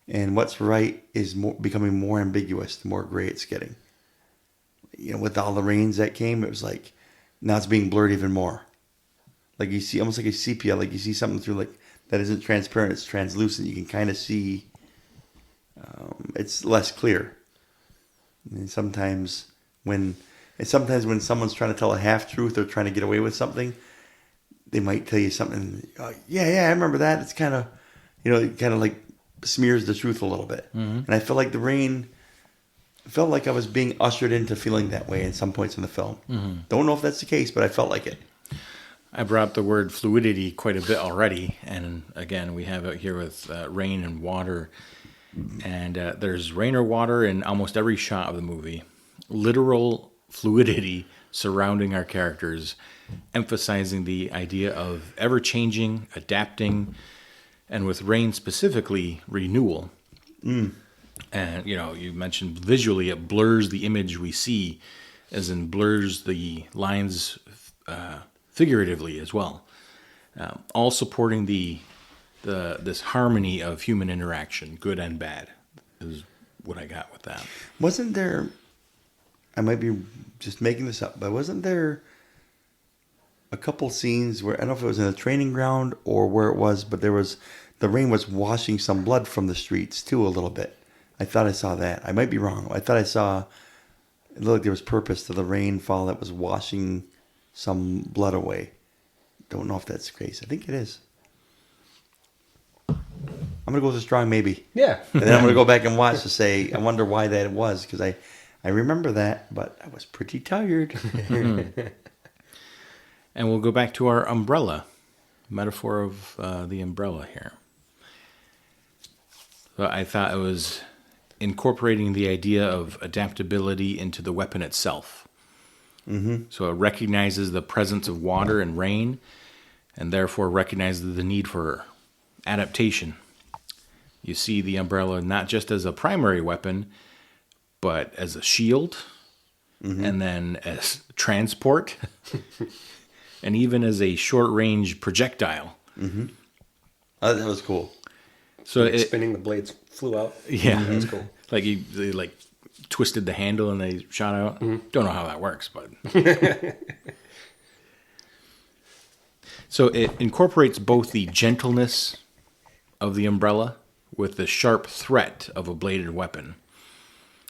and what's right is becoming more ambiguous the more gray it's getting. With all the rains that came, it was like now it's being blurred even more. Like you see, almost like a sepia, like you see something through like that isn't transparent. It's translucent. You can kind of see. It's less clear. And sometimes when someone's trying to tell a half truth or trying to get away with something, they might tell you something. Yeah, I remember that. It's kind of, it kind of like smears the truth a little bit. And I feel like the rain felt like I was being ushered into feeling that way at some points in the film. Don't know if that's the case, but I felt like it. I brought up the word fluidity quite a bit already, and again, we have it here with rain and water, and there's rain or water in almost every shot of the movie. Literal fluidity surrounding our characters, emphasizing the idea of ever-changing, adapting, and with rain specifically, renewal. And, you mentioned visually, it blurs the image we see, as in blurs the lines figuratively as well. All supporting this harmony of human interaction, good and bad, is what I got with that. Wasn't there, I might be just making this up, but wasn't there a couple scenes where, I don't know if it was in a training ground or where it was, but the rain was washing some blood from the streets too a little bit. I thought I saw that. I might be wrong. I thought I saw, it looked like there was purpose to the rainfall that was washing some blood away. Don't know if that's the case. I think it is. I'm going to go with a strong maybe. Yeah. And then I'm going to go back and watch to say, I wonder why that was, because I remember that, but I was pretty tired. And we'll go back to our umbrella, metaphor of the umbrella here. So I thought it was incorporating the idea of adaptability into the weapon itself. So it recognizes the presence of water and rain, and therefore recognizes the need for adaptation. You see the umbrella not just as a primary weapon, but as a shield, and then as transport, and even as a short-range projectile. That was cool. So spinning the blades flew out. Yeah, That's cool. Like they twisted the handle and they shot out. Don't know how that works, but so it incorporates both the gentleness of the umbrella with the sharp threat of a bladed weapon.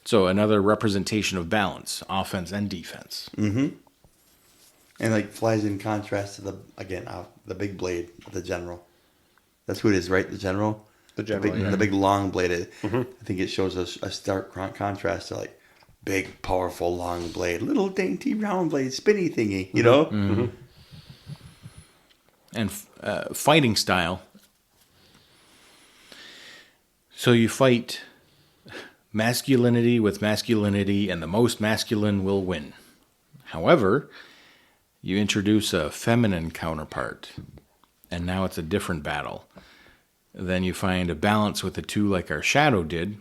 So another representation of balance, offense and defense. And flies in contrast to the big blade of the general. That's who it is, right? The general. The big long bladed. I think it shows a stark contrast to big, powerful, long blade, little dainty round blade, spinny thingy. And fighting style. So you fight masculinity with masculinity, and the most masculine will win. However, you introduce a feminine counterpart, and now it's a different battle. Then you find a balance with the two like our shadow did,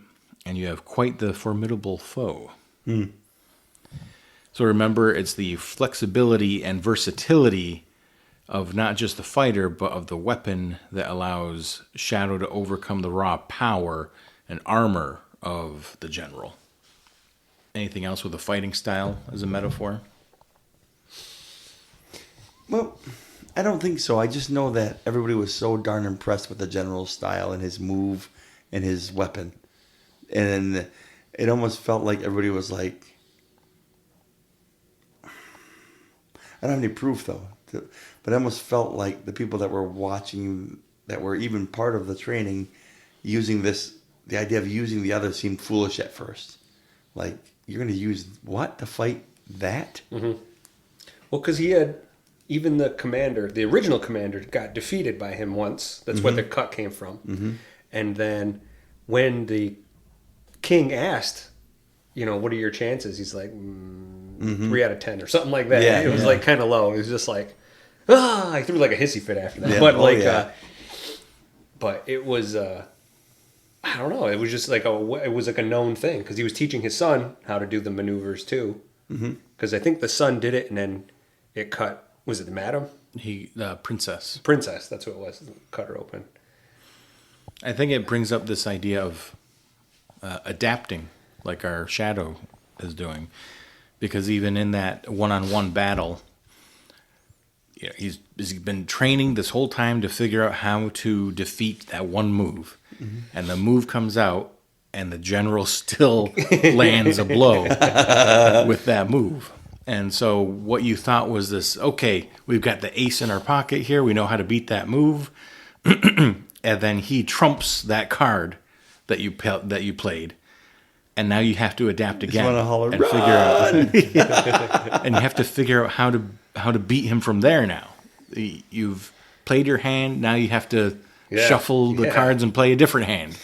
and you have quite the formidable foe. So remember, it's the flexibility and versatility of not just the fighter, but of the weapon that allows Shadow to overcome the raw power and armor of the general. Anything else with the fighting style as a metaphor? Well, I don't think so. I just know that everybody was so darn impressed with the general's style and his move and his weapon. And it almost felt like everybody was like, I don't have any proof though, but it almost felt like the people that were watching, that were even part of the training, using the idea of using the other seemed foolish at first. Like, you're going to use what to fight that? Well, because he had... Even the original commander, got defeated by him once. That's where the cut came from. And then when the king asked, what are your chances? He's like, 3 out of 10 or something like that. Yeah, it was kind of low. It was just like, I threw a hissy fit after that. Yeah. But it was, I don't know. It was just it was like a known thing because he was teaching his son how to do the maneuvers too. Because I think the son did it and then it cut. Was it the madam? Princess. Princess, that's what it was. Cut her open. I think it brings up this idea of adapting, like our shadow is doing. Because even in that one-on-one battle, he's been training this whole time to figure out how to defeat that one move, and the move comes out, and the general still lands a blow with that move. And so what you thought was this, okay, we've got the ace in our pocket here, we know how to beat that move, and then he trumps that card that you played, and now you have to adapt again Holler, and figure out, and you have to figure out how to beat him from there. Now you've played your hand, now you have to shuffle the cards and play a different hand.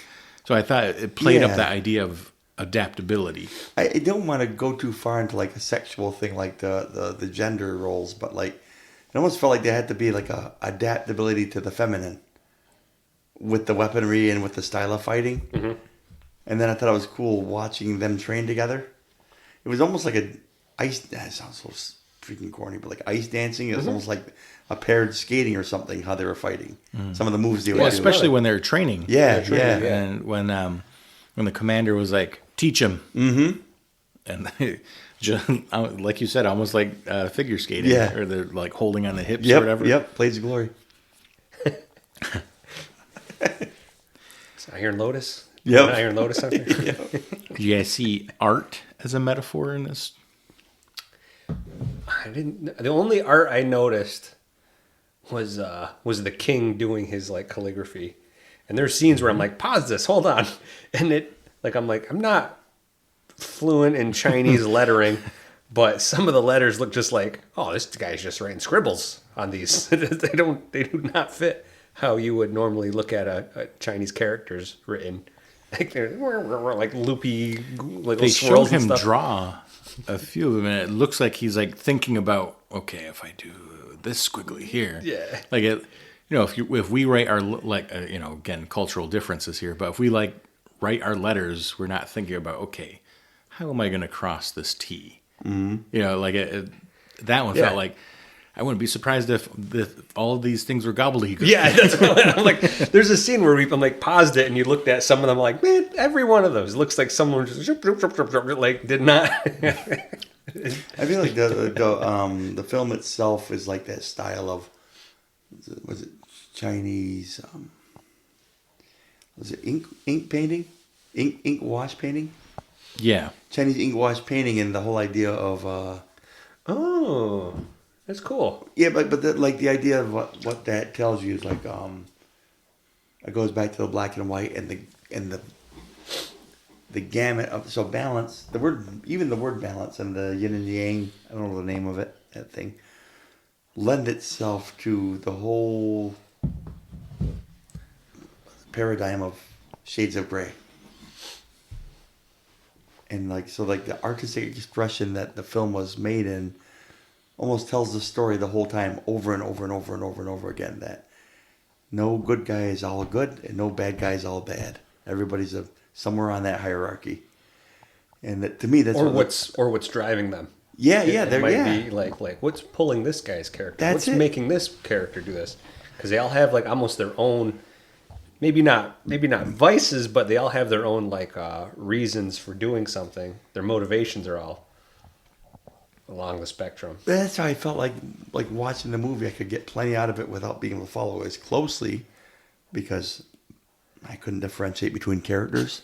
So I thought it played up that idea of adaptability. I don't want to go too far into like a sexual thing, like the gender roles, but like it almost felt like there had to be like a adaptability to the feminine with the weaponry and with the style of fighting. Mm-hmm. And then I thought it was cool watching them train together. It was almost like that sounds so freaking corny, but like ice dancing. It was almost like a paired skating or something, how they were fighting. Some of the moves they would do. Especially when they were training. Yeah. And when the commander was like, teach him. Mm-hmm. And just, like you said, almost like figure skating. Yeah. Or they're like holding on the hips or whatever. Yep, Blades of Glory. Iron Lotus? Yep. Iron Lotus out there? Yep. Did you guys see art as a metaphor in this? I didn't. The only art I noticed was the king doing his like calligraphy, and there's scenes where I'm like, pause this, hold on, and I'm not fluent in Chinese lettering, but some of the letters look just like, oh, this guy's just writing scribbles on these. They do not fit how you would normally look at a Chinese characters written. Like they're like loopy, like They showed him stuff. draw a few of them, and it looks like he's like thinking about, okay, if I do this squiggly here, like it, if we write our again, cultural differences here, but if we like write our letters, we're not thinking about, okay, how am I going to cross this T? Mm-hmm. That one felt like, I wouldn't be surprised if all of these things were gobbledygook. Yeah, that's what I'm like. There's a scene where I'm like paused it, and you looked at some of them like, man, every one of those looks like someone just like did not. I feel like the film itself is like that style of was it Chinese? Was it ink painting, ink wash painting? Yeah, Chinese ink wash painting, and the whole idea of oh. That's cool. Yeah, but the idea of what that tells you is like it goes back to the black and white and the gamut of balance. The word balance and the yin and yang, I don't know the name of it, that thing, lend itself to the whole paradigm of shades of gray. And the artistic expression that the film was made in almost tells the story the whole time over and over and over and over and over again, that no good guy is all good and no bad guy is all bad. Everybody's somewhere on that hierarchy. And that, to me, that's what's driving them. Yeah, it might be like what's pulling this guy's character? What's making this character do this? Because they all have like almost their own, maybe not vices, but they all have their own like reasons for doing something. Their motivations are all along the spectrum. That's how I felt like watching the movie. I could get plenty out of it without being able to follow as closely because I couldn't differentiate between characters.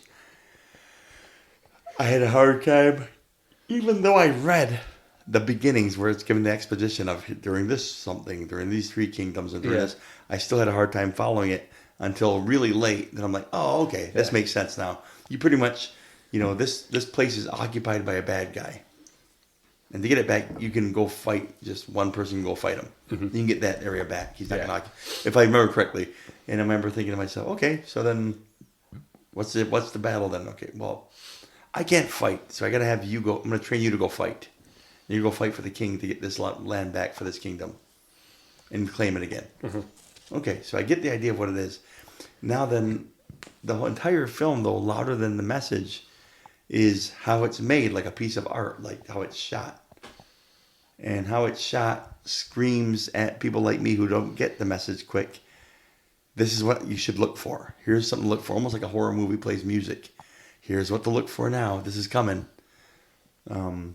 I had a hard time, even though I read the beginnings where it's given the exposition of during these three kingdoms and during this, I still had a hard time following it until really late. Then I'm like, oh, okay, this makes sense now. You pretty much, this place is occupied by a bad guy. And to get it back, you can go fight. Just one person can go fight him. Mm-hmm. You can get that area back. He's not going to occupy, if I remember correctly. And I remember thinking to myself, okay, so then what's the battle then? Okay, well, I can't fight, so I got to have you go. I'm going to train you to go fight. You go fight for the king to get this land back for this kingdom and claim it again. Mm-hmm. Okay, so I get the idea of what it is. Now then, the whole entire film, though, louder than the message, is how it's made, like a piece of art, like how it's shot. And how it's shot screams at people like me who don't get the message quick. This is what you should look for. Here's something to look for, almost like a horror movie plays music. Here's what to look for now. This is coming. It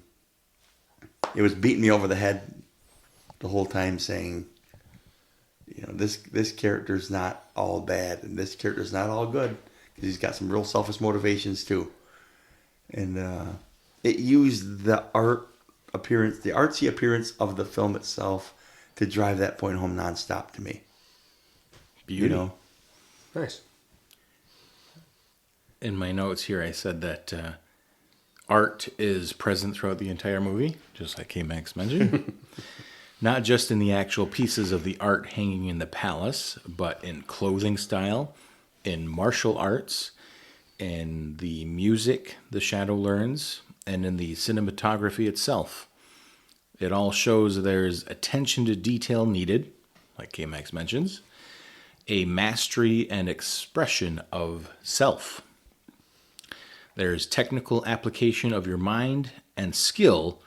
was beating me over the head the whole time saying, this character's not all bad and this character's not all good, because he's got some real selfish motivations too. And it used the artsy appearance of the film itself to drive that point home nonstop to me. Beauty. Nice. In my notes here, I said that art is present throughout the entire movie, just like K-Max mentioned. Not just in the actual pieces of the art hanging in the palace, but in clothing style, in martial arts, in the music the shadow learns, and in the cinematography itself. It all shows there's attention to detail needed, like K-Max mentions, a mastery and expression of self. There's technical application of your mind and skill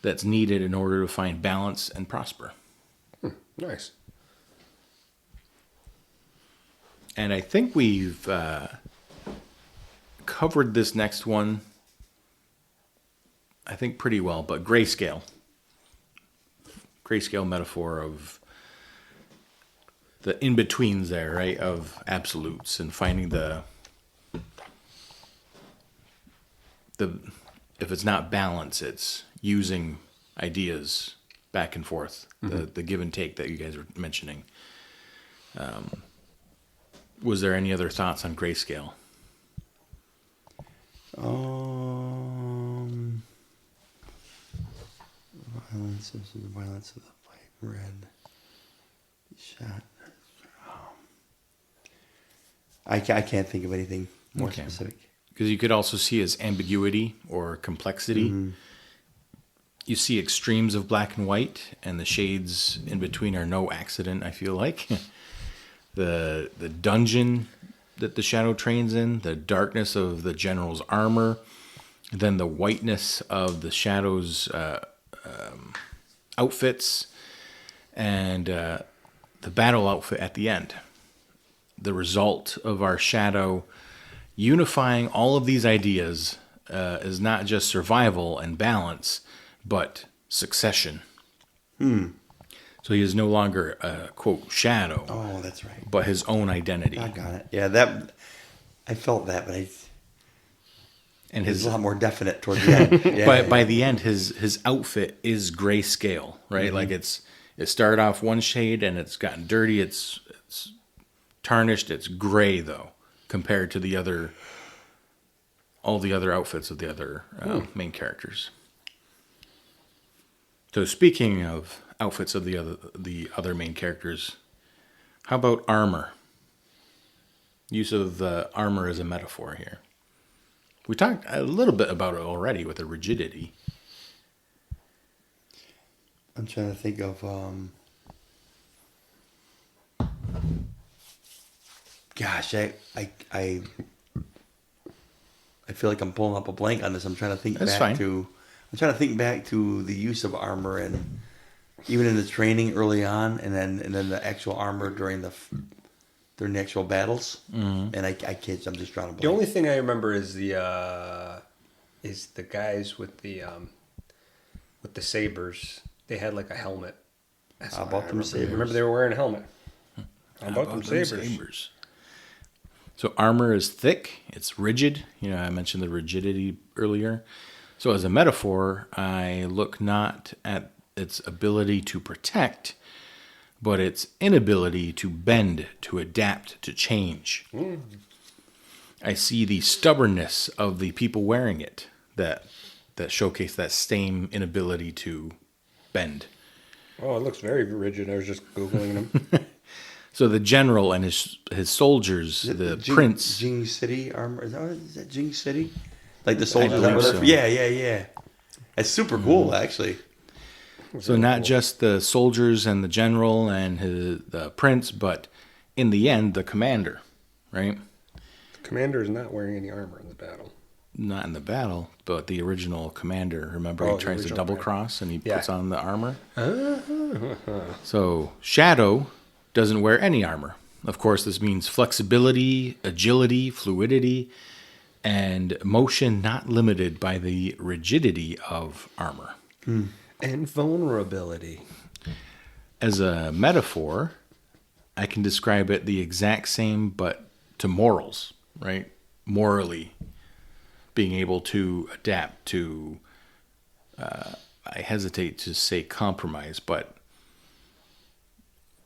that's needed in order to find balance and prosper. Nice. And I think we've covered this next one, I think, pretty well, but grayscale. Grayscale metaphor of the in-betweens there, right, of absolutes and finding the if it's not balance, it's using ideas back and forth, the give and take that you guys were mentioning. Was there any other thoughts on grayscale? Violence is the violence of the fight. Red shot. I can't think of anything more specific. Because you could also see as ambiguity or complexity. Mm-hmm. You see extremes of black and white, and the shades in between are no accident, I feel like. The dungeon that the shadow trains in, the darkness of the general's armor, then the whiteness of the shadow's outfits, and the battle outfit at the end. The result of our shadow unifying all of these ideas is not just survival and balance, but succession. So he is no longer a, quote, shadow. Oh, that's right. But his own identity. I got it. Yeah, I felt that, but and it's a lot more definite toward the end. Yeah, by the end, his outfit is grayscale, right? Mm-hmm. Like it started off one shade and it's gotten dirty. It's tarnished. It's gray though, compared to all the other outfits of the other main characters. So speaking of outfits of the other main characters, how about armor? Use of armor as a metaphor here. We talked a little bit about it already with the rigidity. I'm trying to think of gosh, I feel like I'm pulling up a blank on this. I'm trying to think back to the use of armor, and even in the training early on, and then the actual armor during the actual battles. Mm-hmm. And I can't. I'm just drawing a blank. The only thing I remember is the guys with the sabers. They had like a helmet. How about them sabers? I remember they were wearing a helmet. How about them sabers? So armor is thick. It's rigid. I mentioned the rigidity earlier. So as a metaphor, I look not at its ability to protect, but its inability to bend, to adapt, to change. I see the stubbornness of the people wearing it that showcase that same inability to bend. Oh, it looks very rigid. I was just Googling them. So the general and his soldiers, the prince. Jing City armor. Is that Jing City? Like the soldiers. So. Yeah. It's super cool, actually. So not just the soldiers and the general and the prince, but in the end, the commander, right? The commander is not wearing any armor in the battle. Not in the battle, but the original commander. Remember, he tries to double cross and he puts on the armor. So Shadow doesn't wear any armor. Of course, this means flexibility, agility, fluidity, and motion not limited by the rigidity of armor. And vulnerability. as a metaphor, I can describe it the exact same, but to morals, right? Morally, being able to adapt to, I hesitate to say compromise, but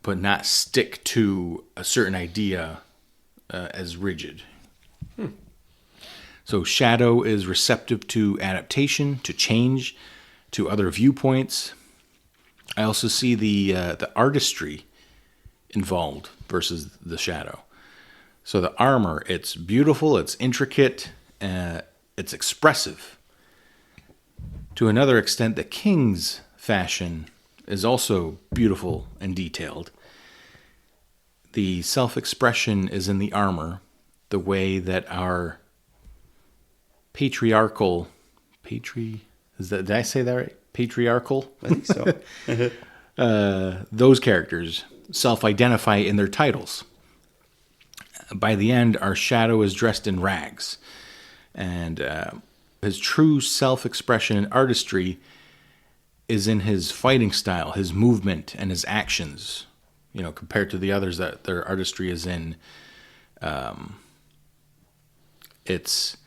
not stick to a certain idea as rigid. So shadow is receptive to adaptation, to change, to other viewpoints. I also see the artistry involved versus the shadow. So the armor, it's beautiful, it's intricate, it's expressive. To another extent, the king's fashion is also beautiful and detailed. The self-expression is in the armor, the way that our patriarchal, did I say that right? Patriarchal? I think so. Those characters self-identify in their titles. By the end, our shadow is dressed in rags. And his true self-expression and artistry is in his fighting style, his movement, and his actions. You know, compared to the others that their artistry is in, it's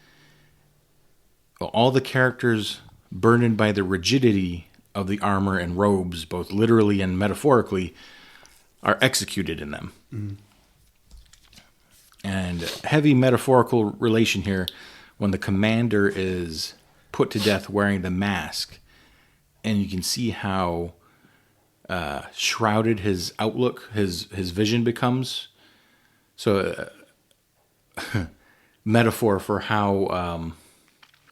all the characters burdened by the rigidity of the armor and robes, both literally and metaphorically, are executed in them. Mm. And heavy metaphorical relation here, when the commander is put to death wearing the mask, and you can see how shrouded his outlook, his vision becomes. So, metaphor for how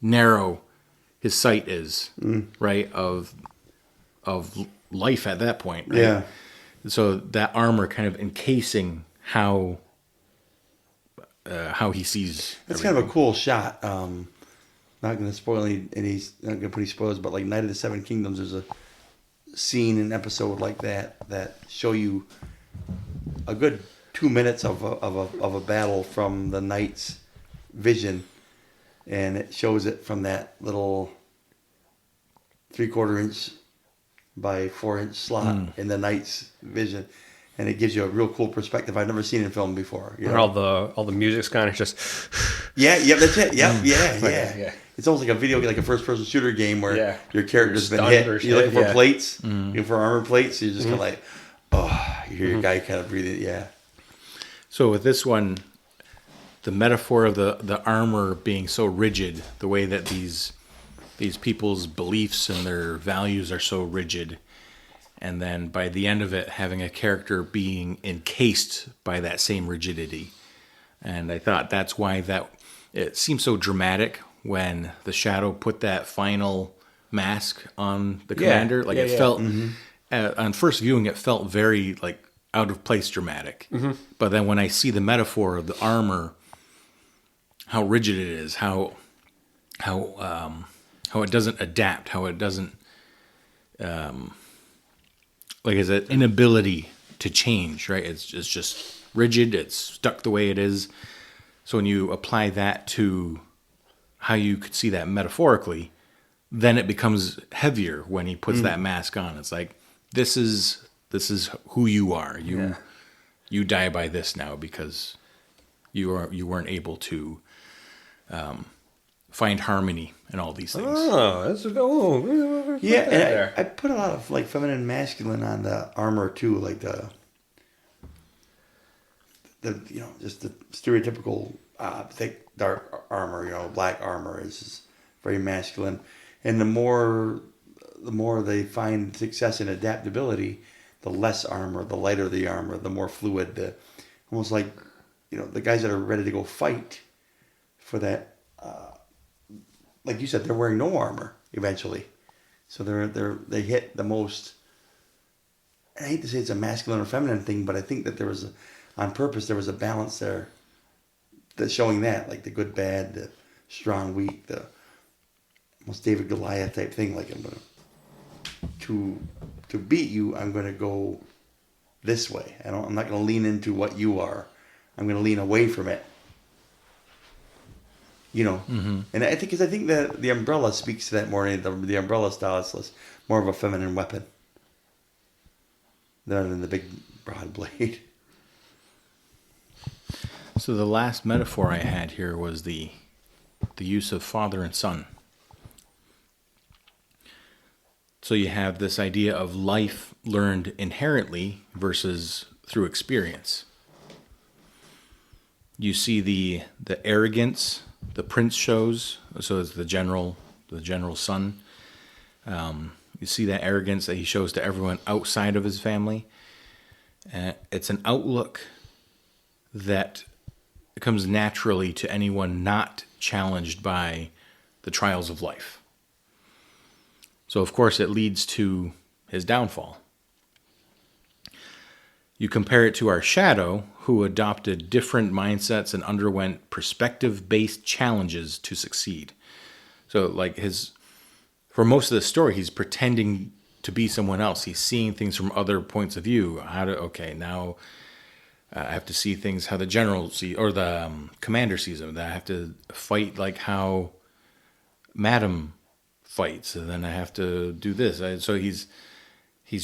narrow his sight is, right? Of life at that point, right? Yeah. So that armor kind of encasing how he sees. That's everything. kind of a cool shot. Not going to spoil any. Not going to put any spoilers, but like Night of the Seven Kingdoms, there's a scene, an episode like that show you a good 2 minutes of a battle from the knight's vision, and it shows it from that little 3/4 inch by 4 inch slot in the knight's vision, and it gives you a real cool perspective I've never seen in film before. You know? All the music's kind of just yeah, that's it. Yeah. It's almost like a video, like a first-person shooter game where your character's been hit. You're looking for plates, looking for armor plates. So you're just kind of like, oh, you hear your guy kind of breathing. Yeah. So with this one, the metaphor of the armor being so rigid, the way that these people's beliefs and their values are so rigid, and then by the end of it, having a character being encased by that same rigidity. And I thought that's why it seemed so dramatic when the shadow put that final mask on the commander. Felt, on first viewing, it felt very like out of place dramatic. Mm-hmm. But then when I see the metaphor of the armor, how rigid it is, how it doesn't adapt, how it doesn't, is an inability to change, right? It's just rigid. It's stuck the way it is. So when you apply that to how you could see that metaphorically, then it becomes heavier when he puts that mask on. It's like, this is who you are. You die by this now because you weren't able to find harmony in all these things. And I put a lot of like feminine and masculine on the armor too, like the just the stereotypical thick dark armor, black armor is very masculine, and the more they find success in adaptability, the less armor, the lighter the armor, the more fluid, almost like the guys that are ready to go fight for that, like you said, they're wearing no armor eventually, so they hit the most. I hate to say it's a masculine or feminine thing, but I think that there was on purpose there was a balance there, that's showing that, like the good bad, the strong weak, the almost David Goliath type thing. Like, I'm gonna to beat you, I'm gonna go this way. I'm not gonna lean into what you are. I'm gonna lean away from it. And I think that the umbrella speaks to that more. The umbrella style is more of a feminine weapon. rather than the big broad blade. So the last metaphor I had here was the use of father and son. So you have this idea of life learned inherently versus through experience. You see the arrogance the prince shows, so it's the general son. You see that arrogance that he shows to everyone outside of his family. It's an outlook that comes naturally to anyone not challenged by the trials of life. So, of course, it leads to his downfall. You compare it to our shadow, who adopted different mindsets and underwent perspective-based challenges to succeed. So, like for most of the story, he's pretending to be someone else. He's seeing things from other points of view. Now I have to see things how the general or the commander sees them. That I have to fight like how Madam fights, and then I have to do this. So he's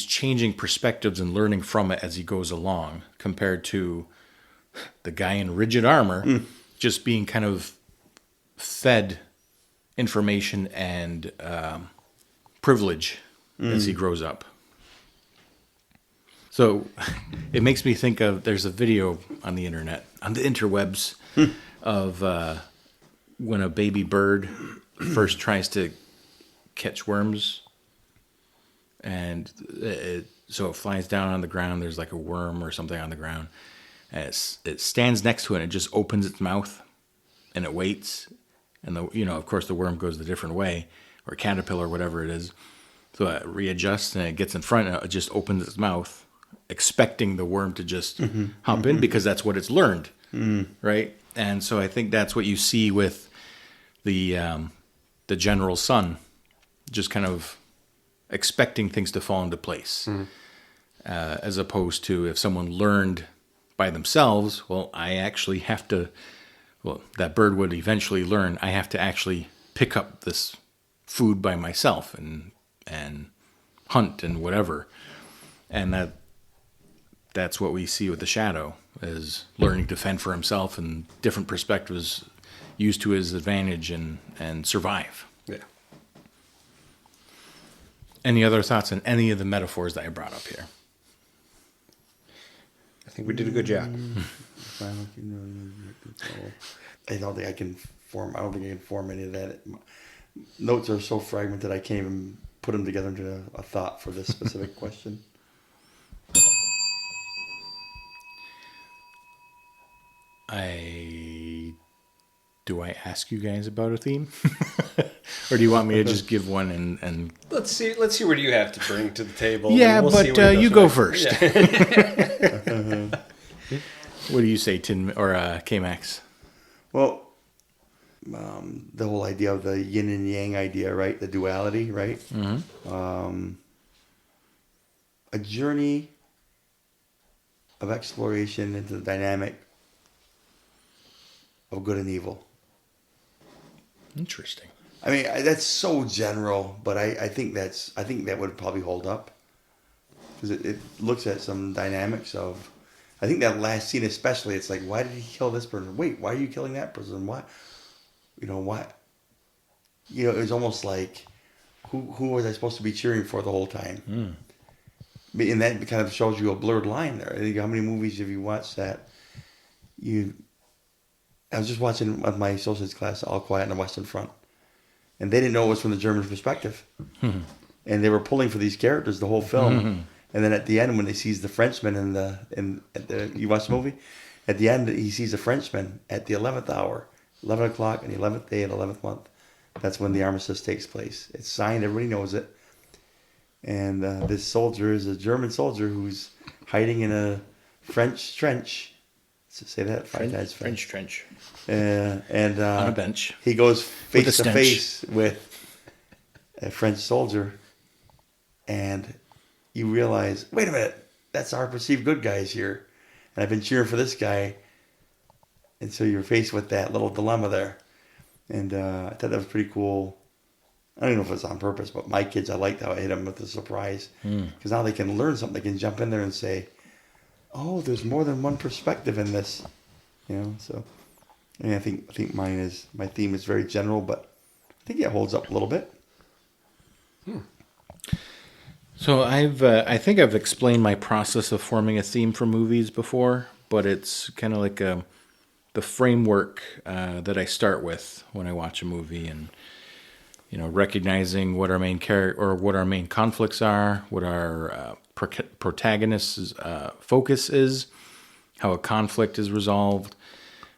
changing perspectives and learning from it as he goes along, compared to the guy in rigid armor just being kind of fed information and privilege as he grows up. So it makes me think of, there's a video on the internet, on the interwebs, of when a baby bird first tries to catch worms, and so it flies down on the ground. There's like a worm or something on the ground, and it stands next to it and it just opens its mouth and it waits, and of course the worm goes a different way, or caterpillar, whatever it is. So it readjusts and it gets in front and it just opens its mouth, expecting the worm to just hop in, because that's what it's learned, right? And so I think that's what you see with the general's son, just kind of expecting things to fall into place, as opposed to if someone learned by themselves. Well, I actually have to. Well, that bird would eventually learn. I have to actually pick up this food by myself and hunt and whatever, and that's what we see with the shadow, is learning to fend for himself and different perspectives used to his advantage and survive. Yeah. Any other thoughts on any of the metaphors that I brought up here? I think we did a good job. I don't think I can form any of that. Notes are so fragmented I can't even put them together into a thought for this specific question. Do I ask you guys about a theme? Or do you want me to just give one and Let's see what you have to bring to the table. Yeah, and we'll see but where it goes you from go there. first. Yeah. What do you say, Tin or K-Max? Well, the whole idea of the yin and yang idea, right? The duality, right? Mm-hmm. A journey of exploration into the dynamic of good and evil. Interesting. I mean, that's so general, but I think that would probably hold up, because it looks at some dynamics of. I think that last scene especially, it's like, why did he kill this person? Wait, why are you killing that person? Why? What? It was almost like, who was I supposed to be cheering for the whole time? And that kind of shows you a blurred line there. I think, how many movies have you watched that? I was just watching with my associates class, All Quiet on the Western Front, and they didn't know it was from the German perspective, and they were pulling for these characters the whole film. And then at the end, when he sees the Frenchman you watch the movie, at the end he sees a Frenchman at the 11th hour, 11 o'clock, on the 11th day of the 11th month. That's when the armistice takes place. It's signed, everybody knows it. And this soldier is a German soldier who's hiding in a French trench. Say that 5 times. French trench. And on a bench. He goes face to stench. face with a French soldier, and you realize, wait a minute, that's our perceived good guys here, and I've been cheering for this guy, and so you're faced with that little dilemma there, and I thought that was pretty cool I don't know if it's on purpose, but my kids, I liked how I hit them with the surprise. Because now they can learn something. They can jump in there and say, oh, there's more than one perspective in this. So I think my theme is very general, but I think it holds up a little bit. So I think I've explained my process of forming a theme for movies before, but it's kind of like the framework that I start with when I watch a movie, and recognizing what our main character or what our main conflicts are, what our protagonist's focus is, how a conflict is resolved,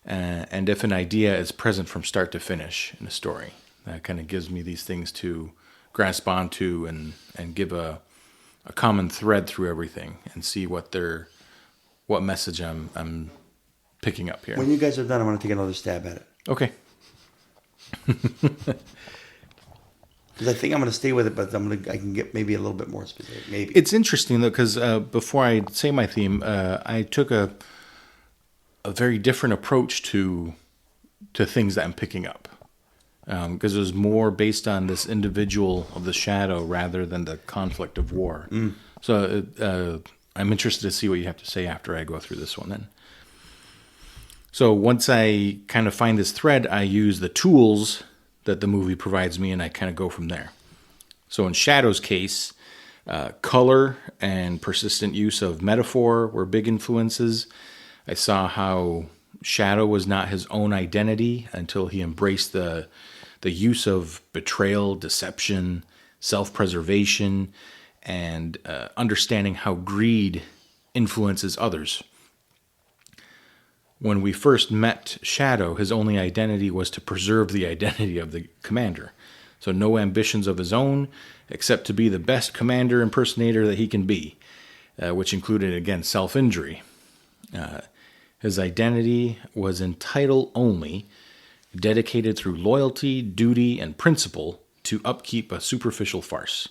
and if an idea is present from start to finish in a story. That kind of gives me these things to grasp onto and give a common thread through everything and see what message I'm picking up here. When you guys are done, I want to take another stab at it. Okay. Because I think I'm going to stay with it, but I can get maybe a little bit more specific. Maybe It's interesting though, because before I say my theme, I took a very different approach to things that I'm picking up. Because it was more based on this individual of the shadow rather than the conflict of war. So I'm interested to see what you have to say after I go through this one then. So once I kind of find this thread, I use the tools that the movie provides me, and I kind of go from there. So in Shadow's case, color and persistent use of metaphor were big influences. I saw how Shadow was not his own identity until he embraced the use of betrayal, deception, self-preservation, and understanding how greed influences others. When we first met Shadow, his only identity was to preserve the identity of the commander. So no ambitions of his own, except to be the best commander impersonator that he can be, which included, again, self-injury. His identity was in title only, dedicated through loyalty, duty, and principle to upkeep a superficial farce.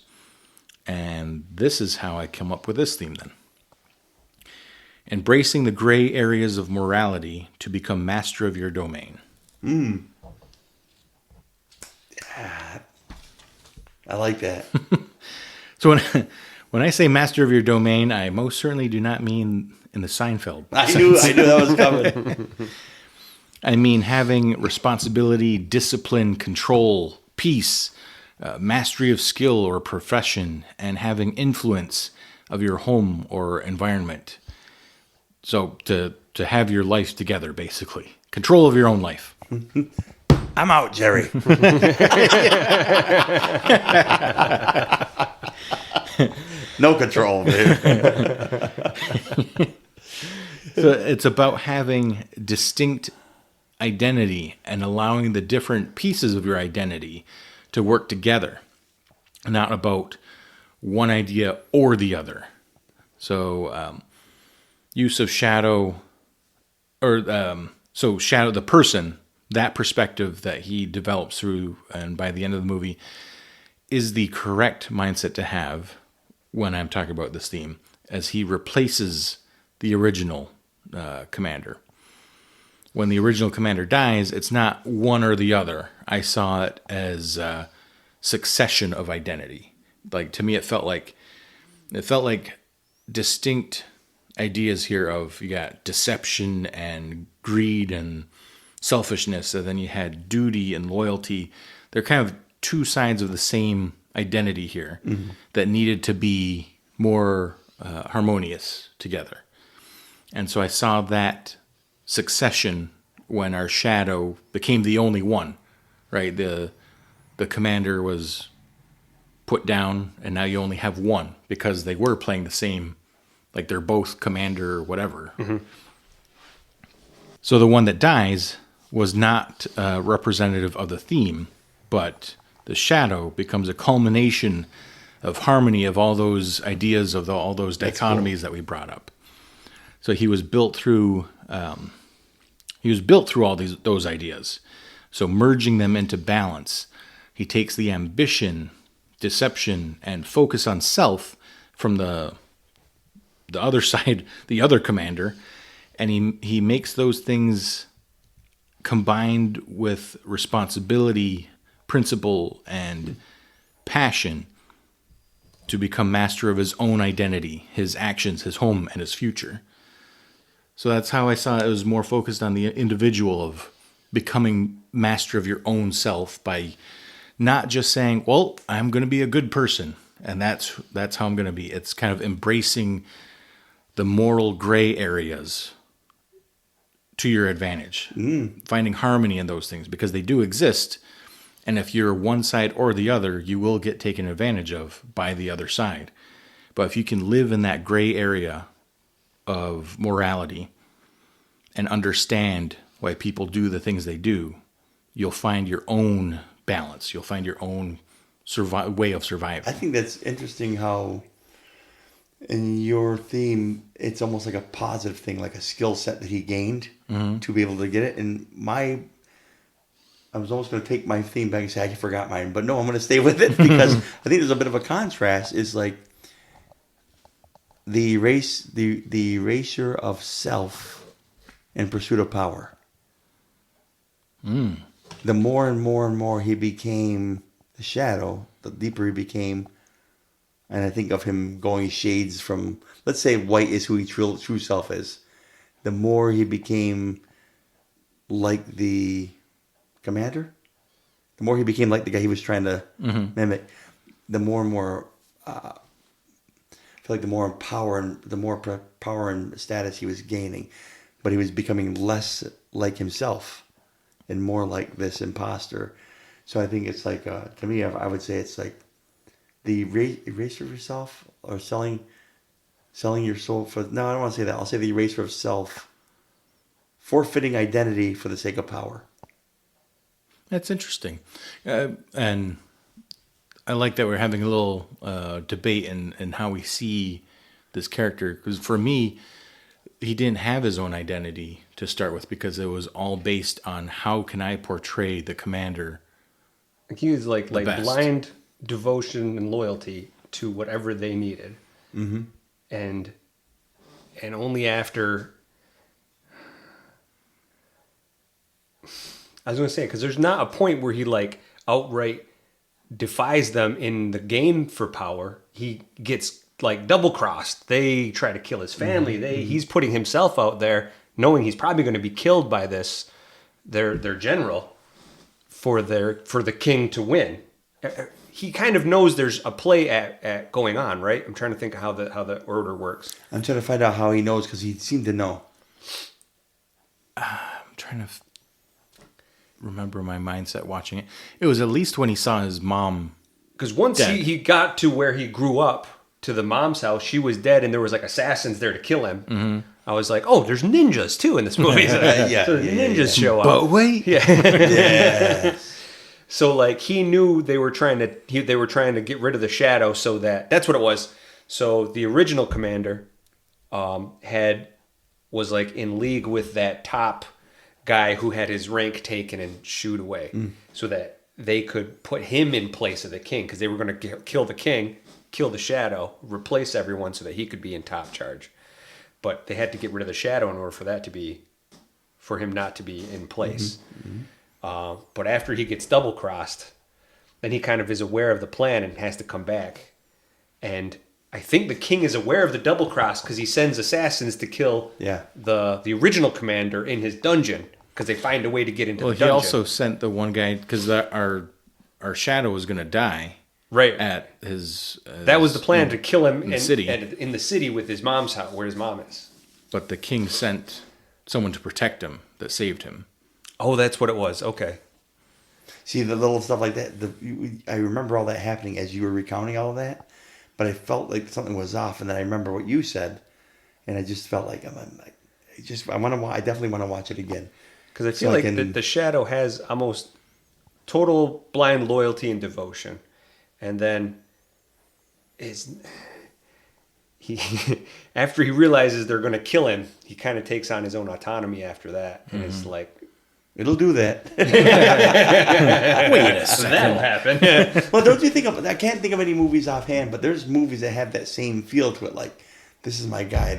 And this is how I come up with this theme then. Embracing the gray areas of morality to become master of your domain. I like that. So when I say master of your domain, I most certainly do not mean in the Seinfeld I knew that was coming. I mean having responsibility, discipline, control, peace, mastery of skill or profession, and having influence of your home or environment. So to have your life together, basically. Control of your own life. I'm out, Jerry. No control, dude. So it's about having distinct identity and allowing the different pieces of your identity to work together, not about one idea or the other. So use of shadow, or so shadow, the person, that perspective that he develops through, and by the end of the movie, is the correct mindset to have when I'm talking about this theme, as he replaces the original commander. When the original commander dies, it's not one or the other. I saw it as a succession of identity. Like, to me, it felt like distinct ideas here of, you got deception and greed and selfishness, and then you had duty and loyalty. They're kind of two sides of the same identity here that needed to be more harmonious together. And so I saw that succession when our shadow became the only one, right? The commander was put down, and now you only have one, because they were playing the same, like they're both commander or whatever. So the one that dies was not representative of the theme, but the shadow becomes a culmination of harmony of all those ideas, of all those dichotomies that we brought up. So he was built through all those ideas. So merging them into balance, he takes the ambition, deception, and focus on self from the other side, the other commander, and he makes those things combined with responsibility, principle, and passion to become master of his own identity, his actions, his home, and his future. So that's how I saw it. It was more focused on the individual of becoming master of your own self by not just saying, well, I'm going to be a good person, and that's how I'm going to be. It's kind of embracing the moral gray areas to your advantage, finding harmony in those things, because they do exist. And if you're one side or the other, you will get taken advantage of by the other side. But if you can live in that gray area of morality and understand why people do the things they do, you'll find your own balance. You'll find your own way of surviving. I think that's interesting how in your theme, it's almost like a positive thing, like a skill set that he gained to be able to get it. And I was almost going to take my theme back and say, I forgot mine. But no, I'm going to stay with it because I think there's a bit of a contrast. Is like the erasure of self in pursuit of power. The more and more and more he became the shadow, the deeper he became. And I think of him going shades from, let's say white is who he true self is. The more he became like the commander, the more he became like the guy he was trying to mimic, the more and more, I feel like the more power and status he was gaining, but he was becoming less like himself and more like this imposter. So I think it's like, to me, I would say it's like the erasure of yourself or selling your soul for, no, I don't want to say that. I'll say the erasure of self, forfeiting identity for the sake of power. That's interesting. And I like that we're having a little debate in how we see this character. Because for me, he didn't have his own identity to start with because it was all based on how can I portray the commander. He was like best. blind devotion and loyalty to whatever they needed. And only after... I was going to say, because there's not a point where he like outright defies them in the game for power. He gets like double crossed. They try to kill his family. He's putting himself out there, knowing he's probably going to be killed by this their general for the king to win. He kind of knows there's a play at going on, right? I'm trying to think of how the order works. I'm trying to find out how he knows because he seemed to know. I'm trying to remember my mindset watching it. It was at least when he saw his mom. Because once he got to where he grew up, to the mom's house, she was dead, and there was like assassins there to kill him. I was like, oh, there's ninjas too in this movie. So ninjas show up. But wait, Yeah. So like he knew they were trying to get rid of the shadow, so that's what it was. So the original commander was like in league with that top guy who had his rank taken and shooed away, so that they could put him in place of the king, because they were going to kill the king, kill the shadow, replace everyone so that he could be in top charge. But they had to get rid of the shadow in order for him not to be in place. But after he gets double crossed, then he kind of is aware of the plan and has to come back. And I think the king is aware of the double cross because he sends assassins to kill the original commander in his dungeon, because they find a way to get into the dungeon. He also sent the one guy because our shadow was going to die. Right. At his... that was the plan, to kill him in the city. In the city with his mom's house, where his mom is. But the king sent someone to protect him that saved him. Oh, that's what it was. Okay. See, the little stuff like that, I remember all that happening as you were recounting all of that, but I felt like something was off, and then I remember what you said, and I just felt like, I definitely want to watch it again. Because I feel like the shadow has almost total blind loyalty and devotion. And then after he realizes they're going to kill him, he kind of takes on his own autonomy after that. And it's like... It'll do that. Wait a second. That'll happen. Well, don't you think I can't think of any movies offhand, but there's movies that have that same feel to it. Like, this is my guy,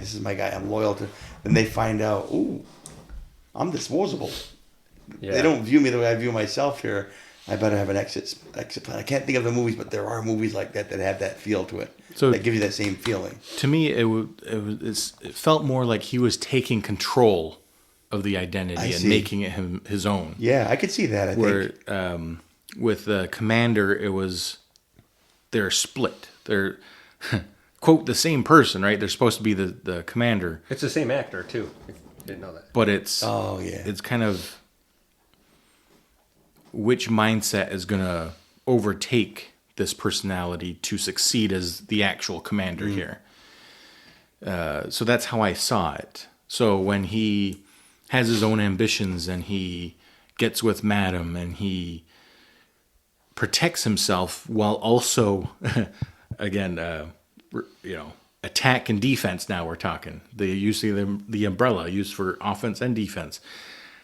I'm loyal to... Then they find out, ooh, I'm disposable. Yeah. They don't view me the way I view myself here. I better have an exit plan. I can't think of the movies, but there are movies like that that have that feel to it. So- that give you that same feeling. To me, it felt more like he was taking control of the identity I and see. making it his own. Yeah, I could see that. I Where think. with the commander, they're split. They're quote the same person, right? They're supposed to be the commander, It's the same actor too. If you didn't know that. but it's Oh yeah. it's kind of which mindset is going to overtake this personality to succeed as the actual commander here. So that's how I saw it. So when he has his own ambitions and he gets with Madam and he protects himself while also, again, attack and defense. Now we're talking the use of the umbrella used for offense and defense.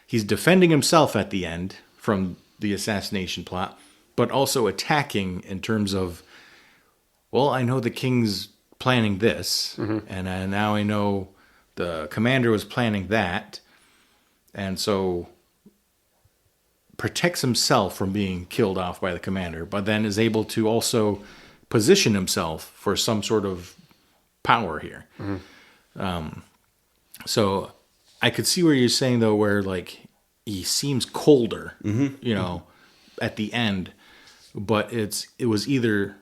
He's defending himself at the end from the assassination plot, but also attacking in terms of, well, I know the king's planning this, and now I know the commander was planning that, and so protects himself from being killed off by the commander, but then is able to also position himself for some sort of power here. So I could see where you're saying, though, where like he seems colder, at the end, but it was either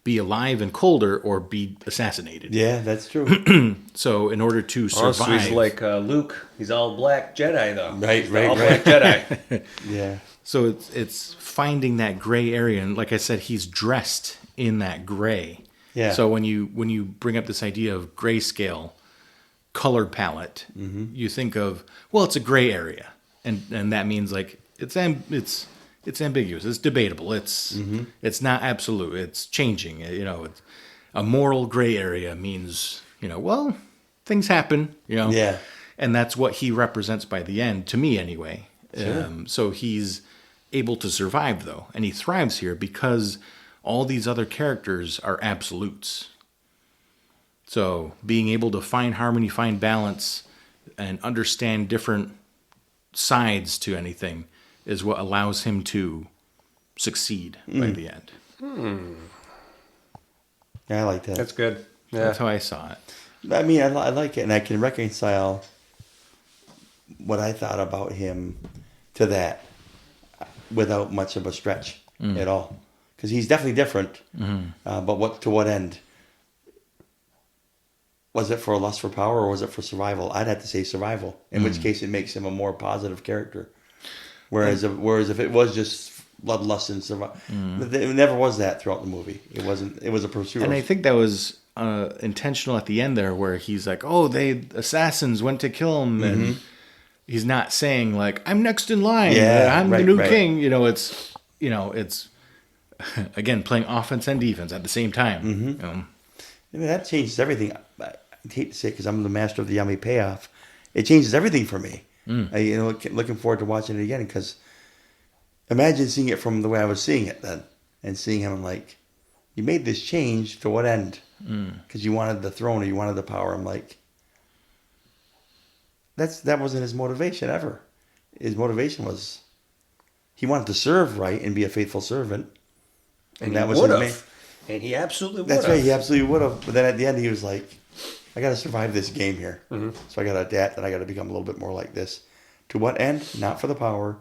be alive and colder or be assassinated. Yeah, that's true. So in order to survive, So he's like Luke. He's all black Jedi though. Right, He's right, all right. black Jedi. Yeah. so it's finding that gray area, and like I said, he's dressed in that gray. Yeah. So when you bring up this idea of grayscale color palette, you think of, well, it's a gray area, and that means like it's ambiguous, it's debatable, it's not absolute, it's changing. It's a moral gray area means well, things happen, Yeah. and that's what he represents by the end, to me anyway. Sure. So he's able to survive though, and he thrives here because all these other characters are absolutes. So being able to find harmony, find balance, and understand different sides to anything is what allows him to succeed by the end. Yeah, I like that. That's good. Yeah. That's how I saw it. I mean, I like it, and I can reconcile what I thought about him to that without much of a stretch at all. Because he's definitely different, but to what end? Was it for a lust for power or was it for survival? I'd have to say survival, in which case it makes him a more positive character. Whereas if it was just bloodlust and survival, it never was that throughout the movie. It wasn't. It was a pursuit. And I think that was intentional at the end there, where he's like, "Oh, assassins went to kill him," and he's not saying like, "I'm next in line. Yeah, I'm the right, new right. king." It's again playing offense and defense at the same time. I mean, that changes everything. I hate to say it because I'm the master of the yummy payoff. It changes everything for me. Looking forward to watching it again because imagine seeing it from the way I was seeing it then, and seeing him like, you made this change to what end? Because you wanted the throne or you wanted the power. I'm like, that wasn't his motivation ever. His motivation was he wanted to serve right and be a faithful servant, and that was his main. And he absolutely would. That's right. He absolutely would have. But then at the end, he was like, I got to survive this game here. So I got to adapt and I got to become a little bit more like this. To what end? Not for the power,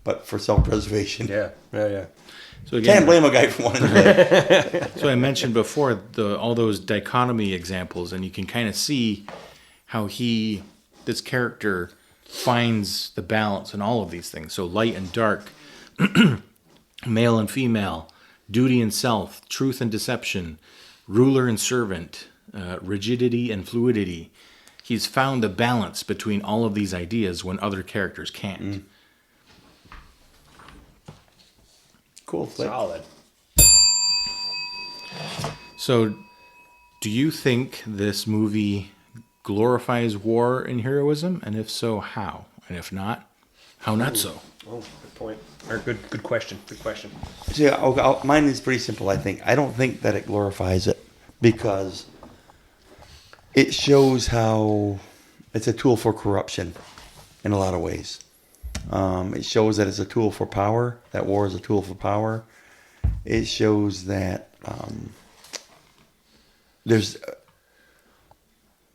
but for self-preservation. Yeah. So again, Can't blame a guy for wanting to live. so I mentioned before all those dichotomy examples, and you can kind of see how this character finds the balance in all of these things. So light and dark, male and female, duty and self, truth and deception, ruler and servant, rigidity and fluidity. He's found the balance between all of these ideas when other characters can't. Cool flick. Solid. So, do you think this movie glorifies war and heroism? And if so, how? And if not, how not so? Oh, good point. Or good question. Good question. Yeah, mine is pretty simple, I think. I don't think that it glorifies it because it shows how it's a tool for corruption in a lot of ways. It shows that it's a tool for power. That war is a tool for power. It shows that there's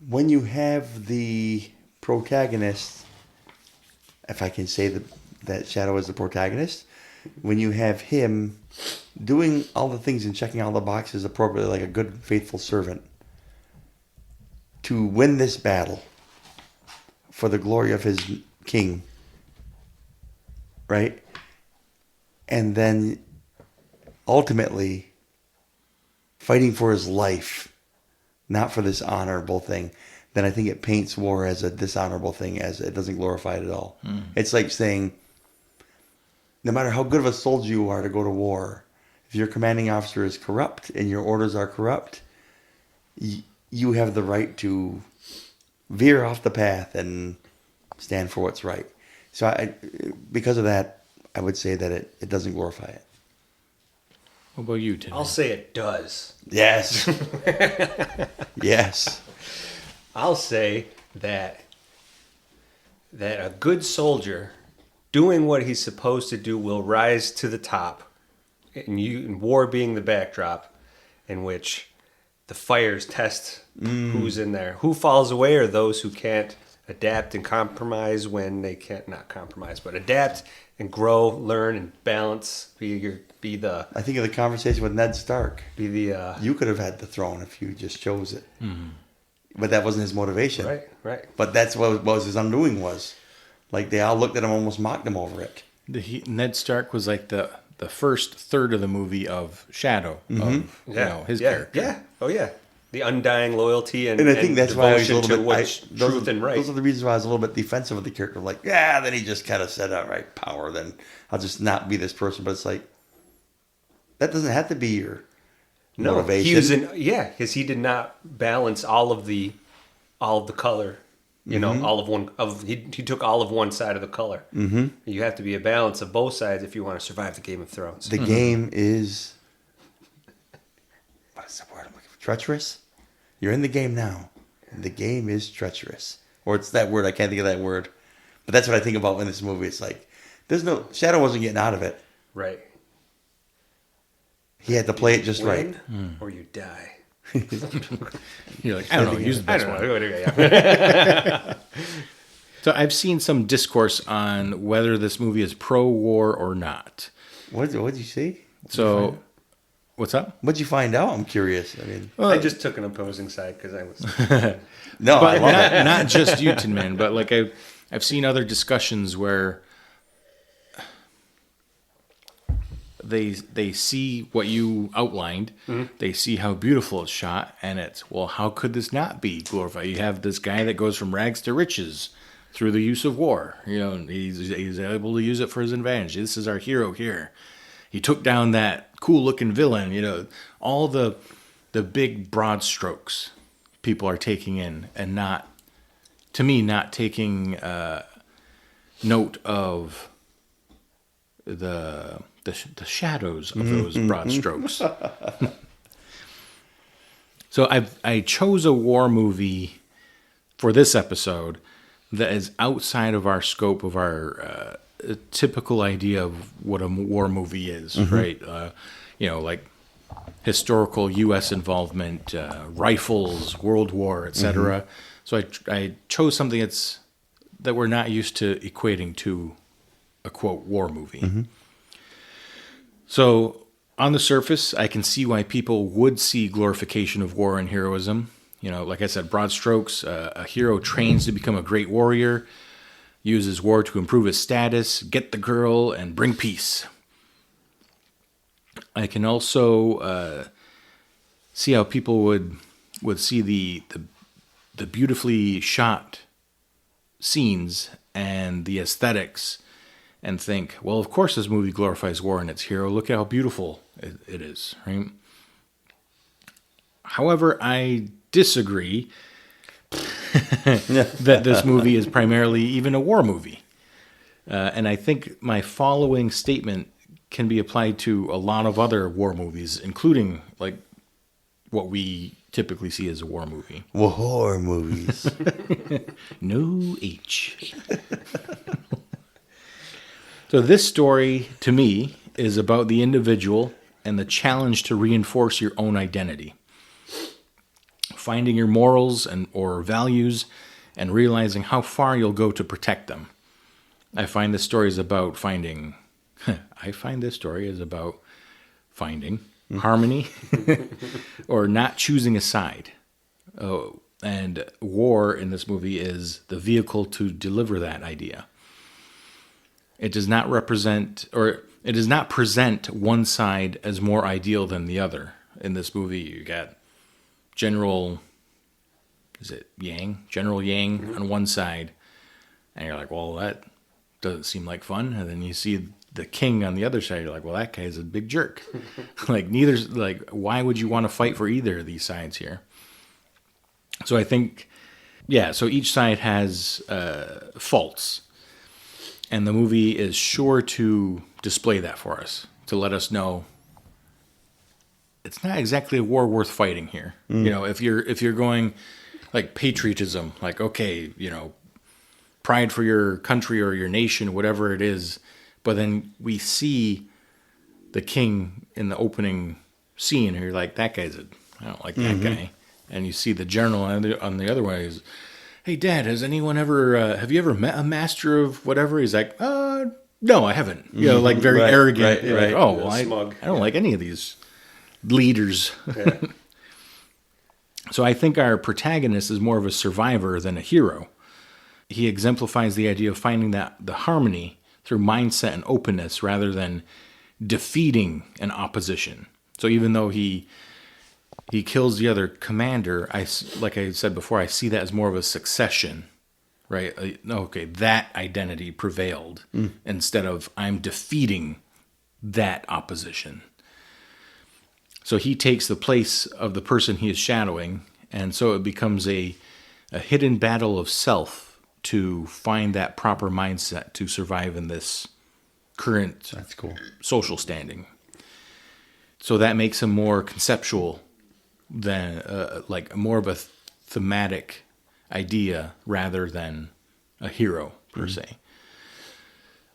when you have the protagonist, if I can say that Shadow is the protagonist, when you have him doing all the things and checking all the boxes appropriately like a good, faithful servant to win this battle for the glory of his king, right? And then ultimately fighting for his life, not for this honorable thing, then I think it paints war as a dishonorable thing, as it doesn't glorify it at all. It's like saying, no matter how good of a soldier you are to go to war, if your commanding officer is corrupt and your orders are corrupt, you have the right to veer off the path and stand for what's right. So because of that, I would say that it doesn't glorify it. What about you, Tim? I'll say it does. Yes. Yes. I'll say that a good soldier doing what he's supposed to do will rise to the top. And war being the backdrop in which the fires test who's in there. Who falls away are those who can't adapt and compromise when they can't, not compromise, but adapt and grow, learn, and balance. I think of the conversation with Ned Stark. You could have had the throne if you just chose it. Mm-hmm. But that wasn't his motivation. Right. But that's what was his undoing was. Like, they all looked at him, almost mocked him over it. Ned Stark was like the first third of the movie of Shadow, of his character. Yeah. Oh, yeah. The undying loyalty and I think that's why I was a devotion little bit truth and right. Those are the reasons why I was a little bit defensive of the character. Like, then he just kind of said, all right, power, then I'll just not be this person. But it's like, that doesn't have to be your motivation. Because he did not balance all of the color. He took all of one side of the color. Mm-hmm. You have to be a balance of both sides if you want to survive the Game of Thrones. The game is, what is the word I'm looking for? Treacherous? You're in the game now. The game is treacherous. Or it's that word, I can't think of that word. But that's what I think about in this movie. It's like, Shadow wasn't getting out of it. Right. He had to play it just right. Or you die. You're like, I don't know, use the best one. So I've seen some discourse on whether this movie is pro-war or not. What'd you see? What's up? What'd you find out? I'm curious. I mean, I just took an opposing side because I was. No, but not just you, Tin Man, but like I've seen other discussions where they see what you outlined, they see how beautiful it's shot, and it's, well, how could this not be glorified? You have this guy that goes from rags to riches through the use of war. He's able to use it for his advantage. This is our hero here. He took down that cool-looking villain. All the big broad strokes people are taking in, and not taking note of the shadows of those broad strokes. So I chose a war movie for this episode that is outside of our scope of our typical idea of what a war movie is, right? Like historical U.S. involvement, rifles, World War, etc. So I chose something that we're not used to equating to a, quote, war movie. So on the surface, I can see why people would see glorification of war and heroism. Like I said, broad strokes, a hero trains to become a great warrior, uses war to improve his status, get the girl, and bring peace. I can also see how people would see the beautifully shot scenes and the aesthetics and think, well, of course this movie glorifies war and its hero. Look at how beautiful it is, right? However, I disagree that this movie is primarily even a war movie. And I think my following statement can be applied to a lot of other war movies, including like what we typically see as a war movie. War movies. No H. So this story, to me, is about the individual and the challenge to reinforce your own identity. Finding your morals or values and realizing how far you'll go to protect them. I find this story is about finding harmony or not choosing a side. Oh, and war in this movie is the vehicle to deliver that idea. It does not represent, or it does not present one side as more ideal than the other. In this movie, you got General Yang on one side, and you're like, well, that doesn't seem like fun. And then you see the king on the other side, you're like, well, that guy's a big jerk. Why would you want to fight for either of these sides here? So I think, so each side has faults. And the movie is sure to display that for us, to let us know it's not exactly a war worth fighting here. If you're going like patriotism, like, okay, pride for your country or your nation, whatever it is. But then we see the king in the opening scene, and you're like, I don't like that guy. And you see the general on the other way is, hey, Dad, have you ever met a master of whatever? He's like, no, I haven't. Very arrogant. Right. Like, oh, well, Smug. I don't like any of these leaders. Yeah. So I think our protagonist is more of a survivor than a hero. He exemplifies the idea of finding the harmony through mindset and openness rather than defeating an opposition. So even though he kills the other commander, like I said before, I see that as more of a succession, right? Okay, that identity prevailed instead of I'm defeating that opposition. So he takes the place of the person he is shadowing, and so it becomes a hidden battle of self to find that proper mindset to survive in this current That's cool. social standing. So that makes him more conceptual than more of a thematic idea rather than a hero per se.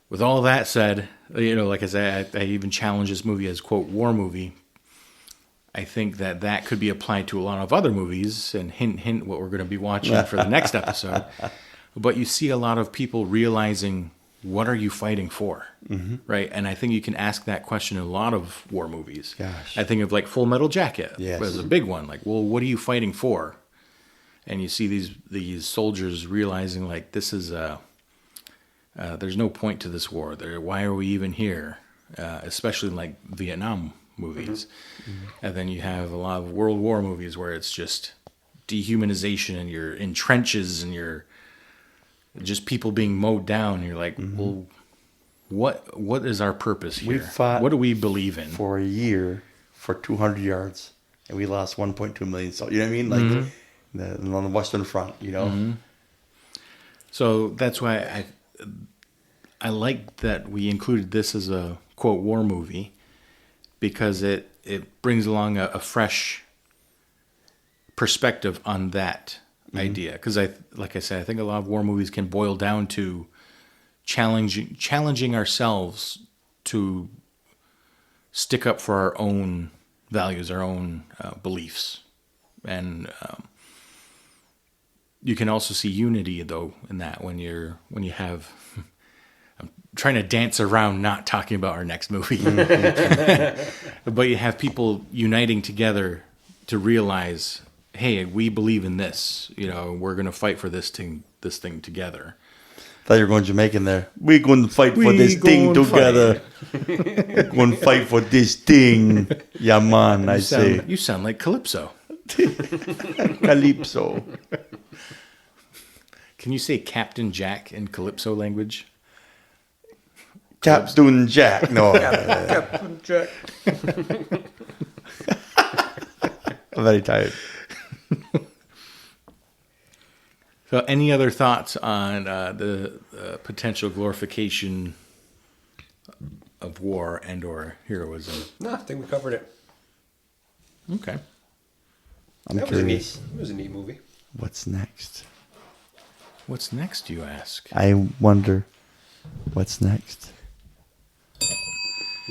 With all that said, like I said, I even challenge this movie as, quote, war movie. I think that could be applied to a lot of other movies, and hint what we're going to be watching for the next episode. But you see a lot of people realizing, what are you fighting for? Right? And I think you can ask that question in a lot of war movies. Gosh. I think of like Full Metal Jacket Yes. as a big one. Like, well, what are you fighting for? And you see these soldiers realizing, like, this is there's no point to this war. Why are we even here? Especially like Vietnam movies. And then you have a lot of World War movies where it's just dehumanization, and you're in trenches, and you're just people being mowed down. And you're like, well, what is our purpose here? We fought what do we believe in? for a year for 200 yards, and we lost 1.2 million. So you know what I mean? Like on the Western Front, So that's why I like that we included this as a, quote, war movie, because it brings along a fresh perspective on that idea. Because like I said, I think a lot of war movies can boil down to challenging ourselves to stick up for our own values, our own beliefs. And you can also see unity, though, in that when you have... I'm trying to dance around not talking about our next movie. But you have people uniting together to realize, hey, we believe in this. We're going to fight for this thing together. Thought you were going Jamaican there. We're going to fight for this thing together. We're going to fight for this thing. Yeah, man, I say. You sound like Calypso. Calypso. Can you say Captain Jack in Calypso language? Captain Jack. No. Captain Jack. I'm very tired. So any other thoughts on the potential glorification of war and or heroism? No, I think we covered it. Okay. I'm That curious. It was a neat movie. What's next? What's next, you ask? I wonder what's next.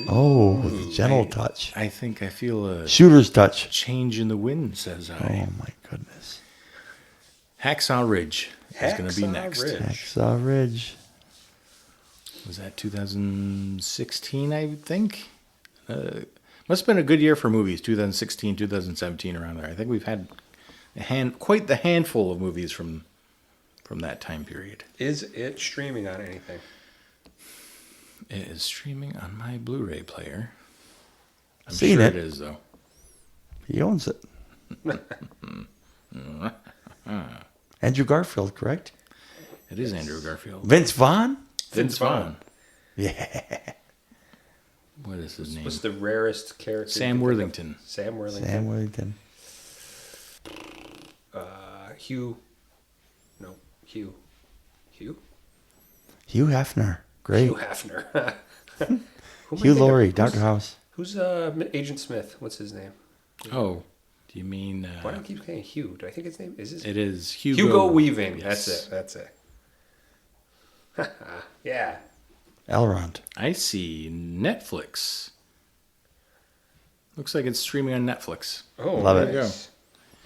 Oh, with a gentle touch. I think I feel a Shooter's touch. change in the wind, says I. Oh my goodness. Hacksaw Ridge is going to be Hacksaw next. Ridge. Hacksaw Ridge. Was that 2016, I think? Must have been a good year for movies, 2016, 2017, around there. I think we've had quite the handful of movies from that time period. Is it streaming on anything? It is streaming on my Blu-ray player. I'm Seen sure it. it is, though. He owns it. Andrew Garfield, correct? It is Andrew Garfield. Vince Vaughn? Vince Vaughn. Yeah. What is his name? What's the rarest character? Sam you can think Worthington. of? Sam Worthington. Sam Worthington. Hugh. No, Hugh. Hugh? Hugh Hefner. Great. Hugh Hefner. Who am I Hugh thinking of? Laurie, Dr. House. Who's Agent Smith? What's his name? Oh, do you mean... Why do I keep saying Hugh? Do I think his name is his? It is Hugo. Hugo Weaving. Yes. That's it. Yeah. Elrond. I see Netflix. Looks like it's streaming on Netflix. Oh, Love it. nice.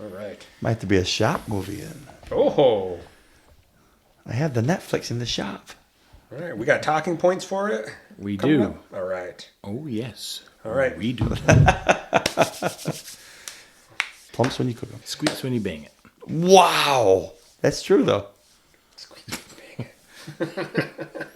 All right. Might have to be a shop movie then. Oh. I have the Netflix in the shop. All right. We got talking points for it? We Coming do. up? All right. Oh, yes. All right. We do. Plumps when you cook them. Squeaks when you bang it. Wow. That's true, though. Squeeze, bang it.